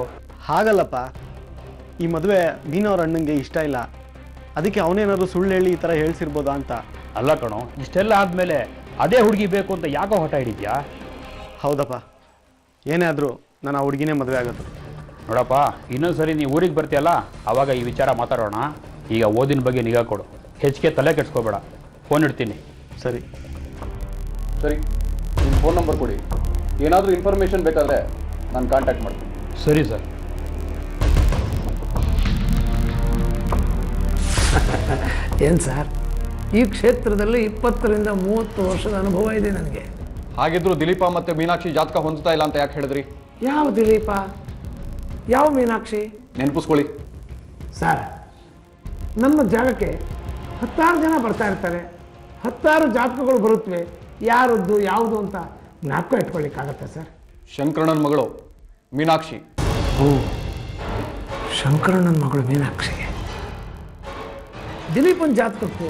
ಹಾಗಲ್ಲಪ್ಪ, ಈ ಮದುವೆ ಮೀನವ್ರ ಅಣ್ಣಂಗೆ ಇಷ್ಟ ಇಲ್ಲ, ಅದಕ್ಕೆ ಅವನೇನಾದ್ರು ಸುಳ್ಳು ಹೇಳಿ ಈ ಥರ ಹೇಳ್ಸಿರ್ಬೋದಾ ಅಂತ. ಅಲ್ಲ ಕಣೋ, ಇಷ್ಟೆಲ್ಲ ಆದಮೇಲೆ ಅದೇ ಹುಡುಗಿ ಬೇಕು ಅಂತ ಯಾಕೋ ಹಠ ಹಿಡಿದ್ಯಾ? ಹೌದಪ್ಪ, ಏನೇ ಆದರೂ ನಾನು ಆ ಹುಡುಗಿನೇ ಮದುವೆ ಆಗೋದು. ನೋಡಪ್ಪ, ಇನ್ನೊಂದು ಸರಿ ನೀವು ಊರಿಗೆ ಬರ್ತೀಯಲ್ಲ, ಆವಾಗ ಈ ವಿಚಾರ ಮಾತಾಡೋಣ. ಈಗ ಓದಿನ ಬಗ್ಗೆ ನಿಗಾ ಕೊಡು, ಹೆಚ್ಚಿಗೆ ತಲೆ ಕೆಡ್ಸ್ಕೋಬೇಡ. ಫೋನ್ ಇಡ್ತೀನಿ. ಸರಿ ಸರಿ, ನಿಮ್ಮ ಫೋನ್ ನಂಬರ್ ಕೊಡಿ. ಏನಾದರೂ ಇನ್ಫಾರ್ಮೇಷನ್ ಬೇಕಾದರೆ ನಾನು ಕಾಂಟ್ಯಾಕ್ಟ್ ಮಾಡ್ತೀನಿ. ಸರಿ ಸರ್. ಏನು ಸರ್, ಈ ಕ್ಷೇತ್ರದಲ್ಲಿ 20ರಿಂದ 30 ವರ್ಷದ ಅನುಭವ ಇದೆ ನನಗೆ. ಹಾಗಿದ್ರು ದಿಲೀಪ ಮತ್ತು ಮೀನಾಕ್ಷಿ ಜಾತಕ ಹೊಂದುತ್ತಾ ಇಲ್ಲ ಅಂತ ಯಾಕೆ ಹೇಳಿದ್ರಿ? ಯಾವ ದಿಲೀಪ, ಯಾವ ಮೀನಾಕ್ಷಿ? ನೆನಪಿಸ್ಕೊಳ್ಳಿ ಸರ್, ನಮ್ಮ ಜಾಗಕ್ಕೆ 10 ಜನ ಬರ್ತಾ ಇರ್ತಾರೆ, 10 ಜಾತಕಗಳು ಬರುತ್ತವೆ. ಯಾರದ್ದು ಯಾವುದು ಅಂತ ಜ್ಞಾಪಕ ಇಟ್ಕೊಳ್ಳಿಕ್ಕಾಗತ್ತೆ ಸರ್? ಶಂಕರಣ್ಣನ ಮಗಳು ಮೀನಾಕ್ಷಿ. ಓ, ಶಂಕರಣ್ಣನ ಮಗಳು ಮೀನಾಕ್ಷಿಗೆ. ದಿಲೀಪನ ಜಾತಕಕ್ಕೂ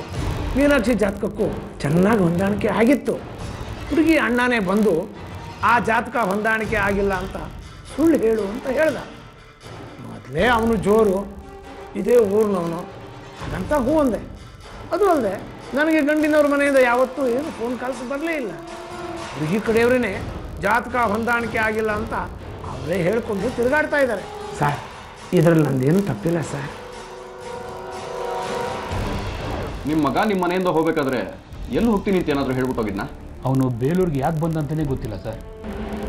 ಮೀನಾಕ್ಷಿ ಜಾತಕಕ್ಕೂ ಚೆನ್ನಾಗಿ ಹೊಂದಾಣಿಕೆ ಆಗಿತ್ತು. ಹುಡುಗಿ ಅಣ್ಣನೇ ಬಂದು ಆ ಜಾತಕ ಹೊಂದಾಣಿಕೆ ಆಗಿಲ್ಲ ಅಂತ ಸುಳ್ಳು ಹೇಳು ಅಂತ ಹೇಳ್ದ. ಮೊದಲೇ ಅವನು ಜೋರು, ಇದೇ ಊರಿನವನು, ಹಾಗಂತ ಹೂ ಅಂದೆ. ಅದು ಅಲ್ಲದೆ ನನಗೆ ಗಂಡಿನವ್ರ ಮನೆಯಿಂದ ಯಾವತ್ತೂ ಏನು ಫೋನ್ ಕಾಲ್ಸ್ ಬರಲೇ ಇಲ್ಲ. ಹುಡುಗಿ ಕಡೆಯವರೇ ಜಾತಕ ಹೊಂದಾಣಿಕೆ ಆಗಿಲ್ಲ ಅಂತ ಅವರೇ ಹೇಳ್ಕೊಂಡು ತಿರುಗಾಡ್ತಾ ಇದ್ದಾರೆ. ಸರ್, ಇದರಲ್ಲಿ ನಂದೇನು ತಪ್ಪಿಲ್ಲ ಸರ್. ನಿಮ್ಮ ಮಗ ನಿಮ್ಮ ಮನೆಯಿಂದ ಹೋಗ್ಬೇಕಾದ್ರೆ ಎಲ್ಲಿ ಹೋಗ್ತೀನಿ ಅಂತ ಏನಾದರೂ ಹೇಳ್ಬಿಟ್ಟೋಗಿದ್ನಾ? ಅವನು ಬೇಲೂರಿಗೆ ಯಾಕೆ ಬಂದಂತಲೇ ಗೊತ್ತಿಲ್ಲ ಸರ್.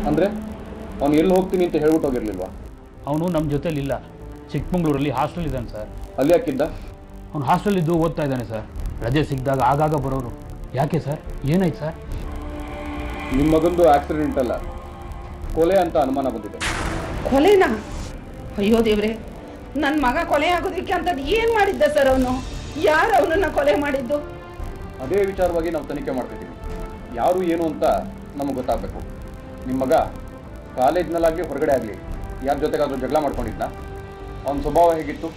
ಅಂದರೆ ಅವ್ನು ಎಲ್ಲಿ ಹೋಗ್ತೀನಿ ಅಂತ ಹೇಳ್ಬಿಟ್ಟೋಗಿರ್ಲಿಲ್ವಾ? ಅವನು ನಮ್ಮ ಜೊತೆಲಿಲ್ಲ, ಚಿಕ್ಕಮಂಗ್ಳೂರಲ್ಲಿ ಹಾಸ್ಟೆಲ್ ಇದ್ದಾನೆ ಸರ್. ಅಲ್ಲಿ ಯಾಕಿದ್ದ? ಅವ್ನು ಹಾಸ್ಟೆಲಿದ್ದು ಓದ್ತಾ ಇದ್ದಾನೆ ಸರ್. ರಜೆ ಸಿಕ್ಕಿದಾಗ ಆಗಾಗ ಬರೋರು. ಯಾಕೆ ಸರ್, ಏನಾಯ್ತು ಸರ್? ನಿಮ್ಮ ಮಗಂದು ಆಕ್ಸಿಡೆಂಟ್ ಅಲ್ಲ, ಕೊಲೆ ಅಂತ ಅನುಮಾನ ಬಂದಿದೆ. ಕೊಲೆನಾ? ಅಯ್ಯೋ ದೇವ್ರೆ, ನನ್ನ ಮಗ ಕೊಲೆ ಆಗೋದಕ್ಕೆ ಅಂತದ್ದು ಏನು ಮಾಡಿದ್ದ ಸರ್ ಅವನು? ಯಾರು ಅವನನ್ನ ಕೊಲೆ ಮಾಡಿದ್ದು? ಅದೇ ವಿಚಾರವಾಗಿ ನಾವು ತನಿಖೆ ಮಾಡ್ತಿದ್ದೀವಿ. ಯಾರು ಏನು ಅಂತ ನಮಗೆ ಗೊತ್ತಾಗಬೇಕು. ನಿಮ್ಮ ಮಗ ಕಾಲೇಜ್ನಲ್ಲಾಗಲಿ ಹೊರಗಡೆ ಆಗಲಿ ಯಾರ ಜೊತೆಗಾದರೂ ಜಗಳ ಮಾಡ್ಕೊಂಡಿದ್ನ? ಅವನ ಸ್ವಭಾವ ಹೇಗಿತ್ತು?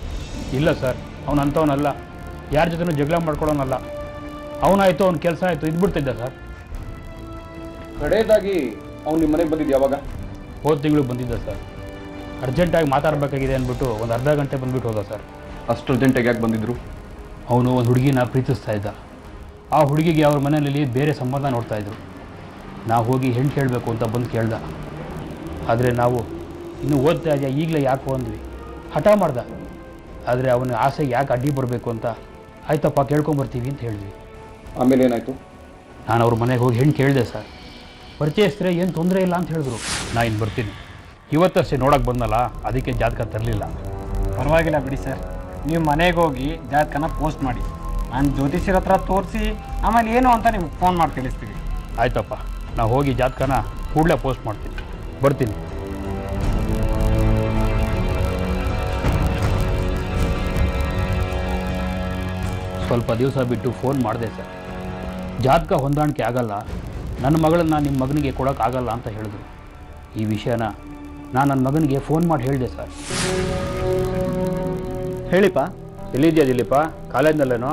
ಇಲ್ಲ ಸರ್, ಅವನು ಅಂಥವನಲ್ಲ. ಯಾರ ಜೊತೆನೂ ಜಗಳ ಮಾಡ್ಕೊಳ್ಳೋನಲ್ಲ. ಅವನಾಯಿತು, ಅವ್ನ ಕೆಲಸ ಆಯಿತು, ಇದ್ಬಿಡ್ತಿದ್ದ ಸರ್. ಕಡೆಯದಾಗಿ ಅವ್ನು ನಿಮ್ಮ ಮನೆಗೆ ಬಂದಿದ್ದು ಯಾವಾಗ? ಹೋದ ತಿಂಗಳು ಬಂದಿದ್ದ ಸರ್. ಅರ್ಜೆಂಟಾಗಿ ಮಾತಾಡಬೇಕಾಗಿದೆ ಅಂದ್ಬಿಟ್ಟು ಒಂದು ಅರ್ಧ ಗಂಟೆ ಬಂದುಬಿಟ್ಟು ಹೋದ ಸರ್. ಅಷ್ಟು ಅರ್ಜೆಂಟಾಗಿ ಯಾಕೆ ಬಂದಿದ್ರು? ಅವನು ಒಂದು ಹುಡುಗಿನ ಪ್ರೀತಿಸ್ತಾ ಇದ್ದ. ಆ ಹುಡುಗಿಗೆ ಅವ್ರ ಮನೆಯಲ್ಲಿ ಬೇರೆ ಸಂಬಂಧ ನೋಡ್ತಾಯಿದ್ರು. ನಾವು ಹೋಗಿ ಹೆಣ್ಣು ಕೇಳಬೇಕು ಅಂತ ಬಂದು ಕೇಳ್ದ. ಆದರೆ ನಾವು ಇನ್ನೂ ಓದ್ತಾ ಇದೆಯಾ ಈಗಲೇ ಯಾಕೋ ಅಂದ್ವಿ. ಹಠ ಮಾಡ್ದ. ಆದರೆ ಅವನ ಆಸೆಗೆ ಯಾಕೆ ಅಡ್ಡಿ ಬರಬೇಕು ಅಂತ ಆಯ್ತಪ್ಪ ಕೇಳ್ಕೊಂಬರ್ತೀವಿ ಅಂತ ಹೇಳಿದ್ವಿ. ಆಮೇಲೆ ಏನಾಯಿತು? ನಾನು ಅವ್ರ ಮನೆಗೆ ಹೋಗಿ ಹೆಣ್ಣು ಕೇಳಿದೆ ಸರ್. ಪರಿಚಯಿಸಿದ್ರೆ ಏನು ತೊಂದರೆ ಇಲ್ಲ ಅಂತ ಹೇಳಿದ್ರು. ನಾನು ಇನ್ನು ಬರ್ತೀನಿ. ಇವತ್ತಷ್ಟೇ ನೋಡೋಕ್ಕೆ ಬಂದಲ್ಲ, ಅದಕ್ಕೆ ಜಾತಕ ತರಲಿಲ್ಲ. ಪರವಾಗಿಲ್ಲ ಬಿಡಿ ಸರ್, ನೀವು ಮನೆಗೆ ಹೋಗಿ ಜಾತಕನ ಪೋಸ್ಟ್ ಮಾಡಿ, ನಾನು ಜ್ಯೋತಿಷ್ಯರ ಹತ್ರ ತೋರಿಸಿ ಆಮೇಲೆ ಏನು ಅಂತ ನಿಮ್ಗೆ ಫೋನ್ ಮಾಡಿ ತಿಳಿಸ್ತೀವಿ. ಆಯ್ತಪ್ಪ, ನಾವು ಹೋಗಿ ಜಾತಕನ ಕೂಡಲೇ ಪೋಸ್ಟ್ ಮಾಡ್ತೀನಿ. ಬರ್ತೀನಿ. ಸ್ವಲ್ಪ ದಿವಸ ಬಿಟ್ಟು ಫೋನ್ ಮಾಡಿದೆ ಸರ್. ಜಾತಕ ಹೊಂದಾಣಿಕೆ ಆಗಲ್ಲ, ನನ್ನ ಮಗಳನ್ನ ನಿಮ್ಮ ಮಗನಿಗೆ ಕೊಡೋಕ್ಕಾಗಲ್ಲ ಅಂತ ಹೇಳಿದ್ರು. ಈ ವಿಷಯನ ನಾನು ನನ್ನ ಮಗನಿಗೆ ಫೋನ್ ಮಾಡಿ ಹೇಳಿದೆ ಸರ್. ಹೇಳಿಪ್ಪ. ಎಲ್ಲಿದೆಯಾ ದಿಲೀಪ? ಕಾಲೇಜ್ನಲ್ಲೇನೋ?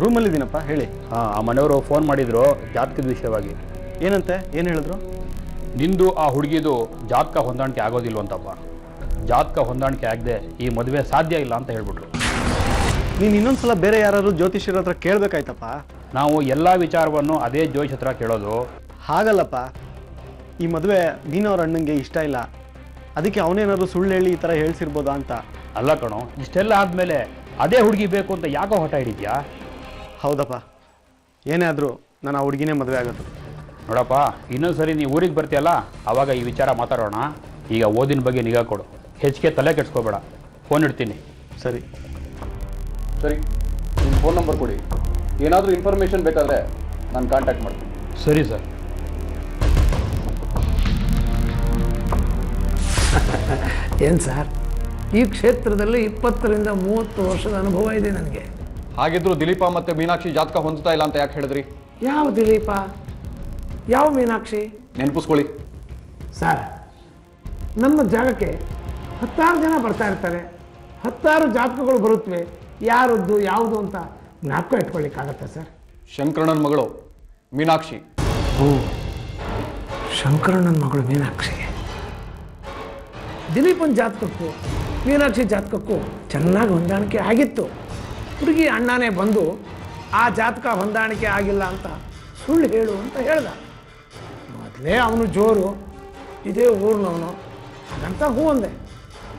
ರೂಮಲ್ಲಿದ್ದೀನಪ್ಪ, ಹೇಳಿ. ಹಾಂ, ಆ ಮನೆಯವರು ಫೋನ್ ಮಾಡಿದ್ರು ಜಾತಕದ ವಿಷಯವಾಗಿ. ಏನಂತೆ? ಏನು ಹೇಳಿದ್ರು? ನಿಂದು ಆ ಹುಡುಗಿದು ಜಾತಕ ಹೊಂದಾಣಿಕೆ ಆಗೋದಿಲ್ವಂತಪ್ಪ. ಜಾತಕ ಹೊಂದಾಣಿಕೆ ಆಗದೆ ಈ ಮದುವೆ ಸಾಧ್ಯ ಇಲ್ಲ ಅಂತ ಹೇಳ್ಬಿಟ್ರು. ನೀನು ಇನ್ನೊಂದ್ಸಲ ಬೇರೆ ಯಾರು ಜ್ಯೋತಿಷ್ಯರ ಹತ್ರ ಕೇಳಬೇಕಾಯ್ತಪ್ಪ. ನಾವು ಎಲ್ಲ ವಿಚಾರವನ್ನು ಅದೇ ಜ್ಯೋತಿಷ್ ಹತ್ರ ಕೇಳೋದು. ಹಾಗಲ್ಲಪ್ಪ, ಈ ಮದುವೆ ಮೀನವ್ರ ಅಣ್ಣಂಗೆ ಇಷ್ಟ ಇಲ್ಲ, ಅದಕ್ಕೆ ಅವನೇನಾದ್ರು ಸುಳ್ಳು ಹೇಳಿ ಈ ಥರ ಹೇಳ್ಸಿರ್ಬೋದಾ ಅಂತ. ಅಲ್ಲ ಕಣೋ, ಇಷ್ಟೆಲ್ಲ ಆದಮೇಲೆ ಅದೇ ಹುಡುಗಿ ಬೇಕು ಅಂತ ಯಾಕೋ ಹಠ ಹಿಡಿದ್ಯಾ? ಹೌದಪ್ಪ, ಏನೇ ಆದರೂ ನಾನು ಆ ಹುಡುಗಿನೇ ಮದುವೆ ಆಗೋದು. ನೋಡಪ್ಪ, ಇನ್ನೊಂದು ಸರಿ ನೀವು ಊರಿಗೆ ಬರ್ತೀಯಲ್ಲ, ಆವಾಗ ಈ ವಿಚಾರ ಮಾತಾಡೋಣ. ಈಗ ಓದಿನ ಬಗ್ಗೆ ನಿಗಾ ಕೊಡು, ಹೆಚ್ಚಿಗೆ ತಲೆ ಕೆಡಿಸ್ಕೋಬೇಡ. ಫೋನ್ ಇಡ್ತೀನಿ. ಸರಿ ಸರಿ, ನಿಮ್ಮ ಫೋನ್ ನಂಬರ್ ಕೊಡಿ. ಏನಾದರೂ ಇನ್ಫಾರ್ಮೇಷನ್ ಬೇಕಾದರೆ ನಾನು ಕಾಂಟ್ಯಾಕ್ಟ್ ಮಾಡ್ತೀನಿ. ಸರಿ ಸರ್. ಏನು ಸರ್, ಈ ಕ್ಷೇತ್ರದಲ್ಲಿ 20ರಿಂದ 30 ವರ್ಷದ ಅನುಭವ ಇದೆ ನನಗೆ. ಹಾಗಿದ್ರು ದಿಲೀಪ ಮತ್ತು ಮೀನಾಕ್ಷಿ ಜಾತಕ ಹೊಂದುತ್ತಾ ಇಲ್ಲ ಅಂತ ಯಾಕೆ ಹೇಳಿದ್ರಿ? ಯಾವ ದಿಲೀಪ, ಯಾವ ಮೀನಾಕ್ಷಿ? ನೆನಪಿಸ್ಕೊಳ್ಳಿ ಸರ್, ನಮ್ಮ ಜಾಗಕ್ಕೆ 10 ಜನ ಬರ್ತಾ ಇರ್ತಾರೆ, 10 ಜಾತಕಗಳು ಬರುತ್ತವೆ. ಯಾರದ್ದು ಯಾವುದು ಅಂತ ಜ್ಞಾಪಕ ಇಟ್ಕೊಳ್ಳಿಕ್ಕಾಗತ್ತೆ ಸರ್? ಶಂಕರಣ್ಣನ ಮಗಳು ಮೀನಾಕ್ಷಿ. ಓ, ಶಂಕರಣ್ಣನ ಮಗಳು ಮೀನಾಕ್ಷಿ. ದಿಲೀಪನ ಜಾತಕಕ್ಕೂ ಮೀನಾಕ್ಷಿ ಜಾತಕಕ್ಕೂ ಚೆನ್ನಾಗಿ ಹೊಂದಾಣಿಕೆ ಆಗಿತ್ತು. ಹುಡುಗಿ ಅಣ್ಣನೇ ಬಂದು ಆ ಜಾತಕ ಹೊಂದಾಣಿಕೆ ಆಗಿಲ್ಲ ಅಂತ ಸುಳ್ಳು ಹೇಳು ಅಂತ ಹೇಳ್ದ. ಮೊದಲೇ ಅವನು ಜೋರು, ಇದೇ ಊರಿನವನು, ಹಾಗಂತ ಹೂ ಅಂದೆ.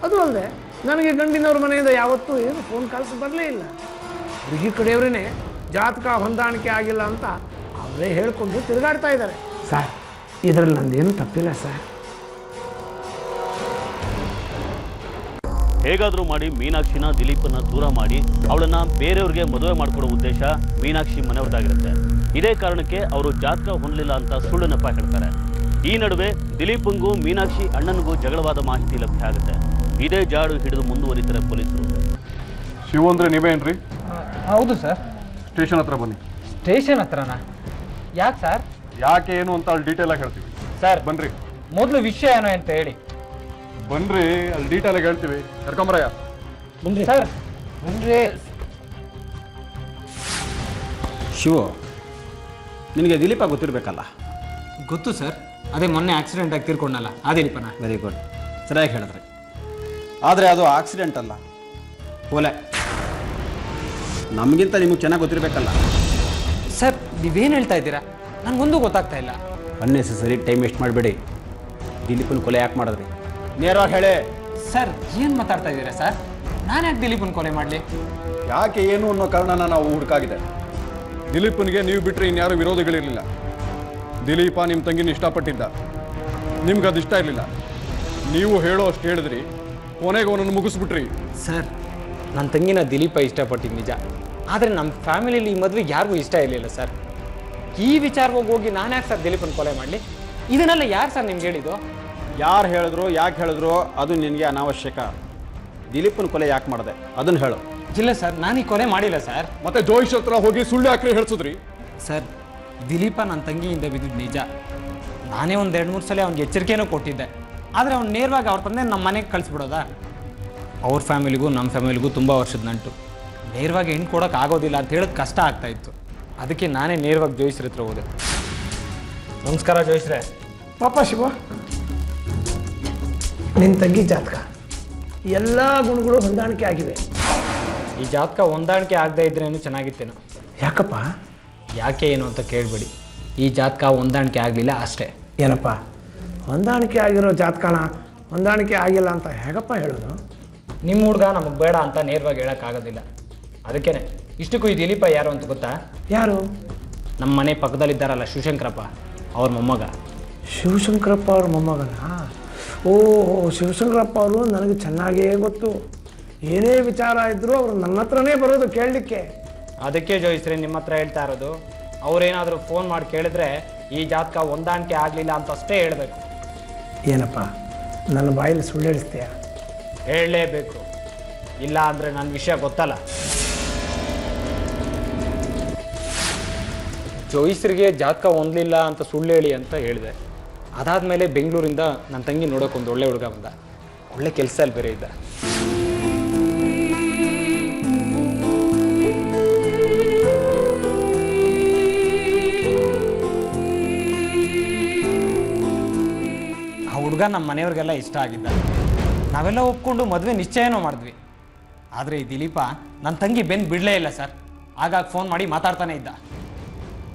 ಅದು ಅಲ್ಲದೆ ನನಗೆ ಗಂಡಿನವ್ರ ಮನೆಯಿಂದ ಯಾವತ್ತೂ ಏನು ಫೋನ್ ಕಾಲ್ಸ್ ಬರಲೇ ಇಲ್ಲ. ಹುಡುಗಿ ಕಡೆಯವರೇ ಜಾತಕ ಹೊಂದಾಣಿಕೆ ಆಗಿಲ್ಲ ಅಂತ ಅವರೇ ಹೇಳ್ಕೊಂಡು ತಿರುಗಾಡ್ತಾ ಇದ್ದಾರೆ. ಸರ್, ಇದರಲ್ಲಿ ನಂದೇನು ತಪ್ಪಿಲ್ಲ ಸರ್. ಹೇಗಾದರೂ ಮಾಡಿ ಮೀನಾಕ್ಷಿನ ದಿಲೀಪನ ದೂರ ಮಾಡಿ ಅವಳನ್ನ ಬೇರೆಯವ್ರಿಗೆ ಮದುವೆ ಮಾಡಿಕೊಡೋ ಉದ್ದೇಶ ಮೀನಾಕ್ಷಿ ಮನೆಯವ್ರದ್ದಾಗಿರುತ್ತೆ. ಇದೇ ಕಾರಣಕ್ಕೆ ಅವರು ಜಾತಕ ಹೊಂದಲಿಲ್ಲ ಅಂತ ಸುಳ್ಳು ನೆಪ ಹೇಳ್ತಾರೆ. ಈ ನಡುವೆ ದಿಲೀಪಂಗೂ ಮೀನಾಕ್ಷಿ ಅಣ್ಣನಿಗೂ ಜಗಳವಾದ ಮಾಹಿತಿ ಲಭ್ಯ ಆಗುತ್ತೆ. ಇದೇ ಜಾಡು ಹಿಡಿದು ಮುಂದುವರಿತಾರೆ ಪೊಲೀಸರು. ಶಿವ ಅಂದರೆ ನೀವೇನ್ರಿ? ಹೌದು ಸರ್. ಸ್ಟೇಷನ್ ಹತ್ರ ಬನ್ನಿ. ಸ್ಟೇಷನ್ ಹತ್ರನಾ? ಯಾಕೆ ಸರ್? ಯಾಕೆ ಏನು ಅಂತ ಅಲ್ಲಿ ಡೀಟೇಲಾಗಿ ಹೇಳ್ತೀವಿ. ಸರ್ ಬನ್ರಿ. ಮೊದಲು ವಿಷಯ ಏನೋ ಅಂತ ಹೇಳಿ. ಬನ್ರಿ, ಅಲ್ಲಿ ಡೀಟೇಲಾಗಿ ಹೇಳ್ತೀವಿ. ಕರ್ಕೊಂಬರಯ್ಯ. ಸರ್ ಬನ್ರಿ. ಶಿವು, ನಿನಗೆ ದಿಲೀಪ ಗೊತ್ತಿರಬೇಕಲ್ಲ? ಗೊತ್ತು ಸರ್, ಅದೇ ಮೊನ್ನೆ ಆಕ್ಸಿಡೆಂಟ್ ಆಗಿ ತೀರ್ಕೊಂಡಲ್ಲ ಆ ದಿಲೀಪನ. ವೆರಿ ಗುಡ್, ಸರಿಯಾಗಿ ಹೇಳಿದ್ರಿ. ಆದರೆ ಅದು ಆಕ್ಸಿಡೆಂಟ್ ಅಲ್ಲ, ಕೊಲೆ. ನಮಗಿಂತ ನಿಮಗೆ ಚೆನ್ನಾಗಿ ಗೊತ್ತಿರಬೇಕಲ್ಲ. ಸರ್ ನೀವೇನು ಹೇಳ್ತಾ ಇದ್ದೀರಾ? ನನಗೊಂದು ಗೊತ್ತಾಗ್ತಾ ಇಲ್ಲ. ಅನ್ನೆಸೆಸರಿ ಟೈಮ್ ವೇಸ್ಟ್ ಮಾಡಬೇಡಿ. ದಿಲೀಪನ ಕೊಲೆ ಯಾಕೆ ಮಾಡಿದ್ರಿ? ನೇರವಾಗಿ ಹೇಳಿ. ಸರ್ ಏನು ಮಾತಾಡ್ತಾ ಇದ್ದೀರಾ ಸರ್? ನಾನು ಯಾಕೆ ದಿಲೀಪನ ಕೊಲೆ ಮಾಡಲಿ? ಯಾಕೆ ಏನು ಅನ್ನೋ ಕಾರಣನ ನಾವು ಹುಡುಕಾಗಿದೆ. ದಿಲೀಪನಿಗೆ ನೀವು ಬಿಟ್ಟರೆ ಇನ್ಯಾರು ವಿರೋಧಿಗಳಿರಲಿಲ್ಲ. ದಿಲೀಪ ನಿಮ್ಮ ತಂಗಿನ ಇಷ್ಟಪಟ್ಟಿದ್ದ, ನಿಮ್ಗೆ ಅದು ಇಷ್ಟ ಇರಲಿಲ್ಲ. ನೀವು ಹೇಳೋ ಅಷ್ಟು ಹೇಳಿದ್ರಿ, ಕೊನೆಗೆ ಅವನನ್ನು ಮುಗಿಸ್ಬಿಟ್ರಿ. ಸರ್ ನನ್ನ ತಂಗಿನ ದಿಲೀಪ ಇಷ್ಟಪಟ್ಟಿದ್ದು ನಿಜ, ಆದರೆ ನಮ್ಮ ಫ್ಯಾಮಿಲಿಯಲ್ಲಿ ಈ ಮದುವೆಗೆ ಯಾರಿಗೂ ಇಷ್ಟ ಇರಲಿಲ್ಲ ಸರ್. ಈ ವಿಚಾರವಾಗಿ ಹೋಗಿ ನಾನು ಯಾಕೆ ಸರ್ ದಿಲೀಪನ ಕೊಲೆ ಮಾಡಲಿ? ಇದನ್ನೆಲ್ಲ ಯಾರು ಸರ್ ನಿಮ್ಗೆ ಹೇಳಿದ್ದು? ಯಾರು ಹೇಳಿದ್ರು, ಯಾಕೆ ಹೇಳಿದ್ರು ಅದು ನಿನಗೆ ಅನಾವಶ್ಯಕ. ದಿಲೀಪನ ಕೊಲೆ ಯಾಕೆ ಮಾಡಿದೆ ಅದನ್ನು ಹೇಳು. ಇಲ್ಲ ಸರ್, ನಾನು ಈ ಕೊಲೆ ಮಾಡಿಲ್ಲ ಸರ್. ಮತ್ತೆ ಜೋಯಿಸ್ ಹತ್ರ ಹೋಗಿ ಸುಳ್ಳು ಹಾಕ್ರಿ ಹೇಳ್ಸಿದ್ರಿ. ಸರ್ ದಿಲೀಪ ನನ್ನ ತಂಗಿಯಿಂದ ಬಿದ್ದಿದ್ದು ನಿಜ. ನಾನೇ ಒಂದು 2-3 ಸಲ ಅವ್ನಿಗೆ ಎಚ್ಚರಿಕೆನೂ ಕೊಟ್ಟಿದ್ದೆ, ಆದರೆ ಅವ್ನು ನೇರವಾಗಿ ಅವ್ರ ತಂದೆ ನಮ್ಮ ಮನೆಗೆ ಕಳಿಸ್ಬಿಡೋದಾ? ಅವ್ರ ಫ್ಯಾಮಿಲಿಗೂ ನಮ್ಮ ಫ್ಯಾಮಿಲಿಗೂ ತುಂಬ ವರ್ಷದ ನಂಟು. ನೇರವಾಗಿ ಹೆಣ್ಣು ಕೊಡೋಕೆ ಆಗೋದಿಲ್ಲ ಅಂತ ಹೇಳೋದು ಕಷ್ಟ ಆಗ್ತಾಯಿತ್ತು. ಅದಕ್ಕೆ ನಾನೇ ನೇರವಾಗಿ ಜೋಯಿಸ್ರ ಹತ್ರ ಹೋದೆ. ನಮಸ್ಕಾರ ಜೋಯಿಸ್ರೆ. ಪಾಪ ಶಿವ, ನಿನ್ನ ತಂಗಿ ಜಾತಕ ಎಲ್ಲ ಗುಣಗಳು ಹೊಂದಾಣಿಕೆ ಆಗಿವೆ. ಈ ಜಾತಕ ಹೊಂದಾಣಿಕೆ ಆಗದೆ ಇದ್ರೇನು ಚೆನ್ನಾಗಿತ್ತೇನೋ. ಯಾಕಪ್ಪ? ಯಾಕೆ ಏನು ಅಂತ ಕೇಳಬೇಡಿ, ಈ ಜಾತಕ ಹೊಂದಾಣಿಕೆ ಆಗಲಿಲ್ಲ ಅಷ್ಟೇ. ಏನಪ್ಪ ಹೊಂದಾಣಿಕೆ ಆಗಿರೋ ಜಾತಕನ ಹೊಂದಾಣಿಕೆ ಆಗಿಲ್ಲ ಅಂತ ಹೇಗಪ್ಪ ಹೇಳೋದು? ನಿಮ್ಮ ಹುಡುಗ ನಮಗೆ ಬೇಡ ಅಂತ ನೇರವಾಗಿ ಹೇಳೋಕ್ಕಾಗೋದಿಲ್ಲ. ಅದಕ್ಕೇ ಇಷ್ಟಕ್ಕೂ ಈ ದಿಲೀಪ ಯಾರು ಅಂತ ಗೊತ್ತಾ? ಯಾರು? ನಮ್ಮ ಮನೆ ಪಕ್ಕದಲ್ಲಿದ್ದಾರಲ್ಲ ಶಿವಶಂಕರಪ್ಪ, ಅವ್ರ ಮೊಮ್ಮಗ. ಶಿವಶಂಕರಪ್ಪ ಅವ್ರ ಮೊಮ್ಮಗನ? ಓ, ಶಿವಶಂಕರಪ್ಪ ಅವರು ನನಗೆ ಚೆನ್ನಾಗೇ ಗೊತ್ತು. ಏನೇ ವಿಚಾರ ಇದ್ದರೂ ಅವರು ನನ್ನ ಹತ್ರನೇ ಬರೋದು ಕೇಳಲಿಕ್ಕೆ. ಅದಕ್ಕೆ ಜೋಯಿಸ್ರೆ ನಿಮ್ಮ ಹತ್ರ ಹೇಳ್ತಾ ಇರೋದು. ಅವರೇನಾದರೂ ಫೋನ್ ಮಾಡಿ ಕೇಳಿದ್ರೆ ಈ ಜಾತಕ ಹೊಂದಾಣಿಕೆ ಆಗಲಿಲ್ಲ ಅಂತ ಅಷ್ಟೇ ಹೇಳಬೇಕು. ಏನಪ್ಪ ನನ್ನ ಬಾಯಲ್ಲಿ ಸುಳ್ಳು ಹೇಳಿಸ್ತೀಯ? ಹೇಳಲೇಬೇಕು, ಇಲ್ಲ ಅಂದರೆ ನನ್ನ ವಿಷಯ ಗೊತ್ತಲ್ಲ. ಜೋಯಿಸ್ರಿಗೆ ಜಾತಕ ಹೊಂದಲಿಲ್ಲ ಅಂತ ಸುಳ್ಳು ಹೇಳಿ ಅಂತ ಹೇಳಿದೆ. ಅದಾದಮೇಲೆ ಬೆಂಗಳೂರಿಂದ ನನ್ನ ತಂಗಿ ನೋಡೋಕೆ ಒಂದು ಒಳ್ಳೆ ಹುಡುಗ ಬಂದ. ಒಳ್ಳೆ ಕೆಲಸದಲ್ಲಿ ಬೇರೆ ಇದ್ದ. ಆ ಹುಡುಗ ನಮ್ಮ ಮನೆಯವ್ರಿಗೆಲ್ಲ ಇಷ್ಟ ಆಗಿದ್ದ. ನಾವೆಲ್ಲ ಒಪ್ಕೊಂಡು ಮದುವೆ ನಿಶ್ಚಯನೂ ಮಾಡಿದ್ವಿ. ಆದರೆ ಈ ದಿಲೀಪ ನನ್ನ ತಂಗಿ ಬೆನ್ನು ಬಿಡಲೇ ಇಲ್ಲ ಸರ್. ಆಗಾಗ ಫೋನ್ ಮಾಡಿ ಮಾತಾಡ್ತಾನೆ ಇದ್ದ.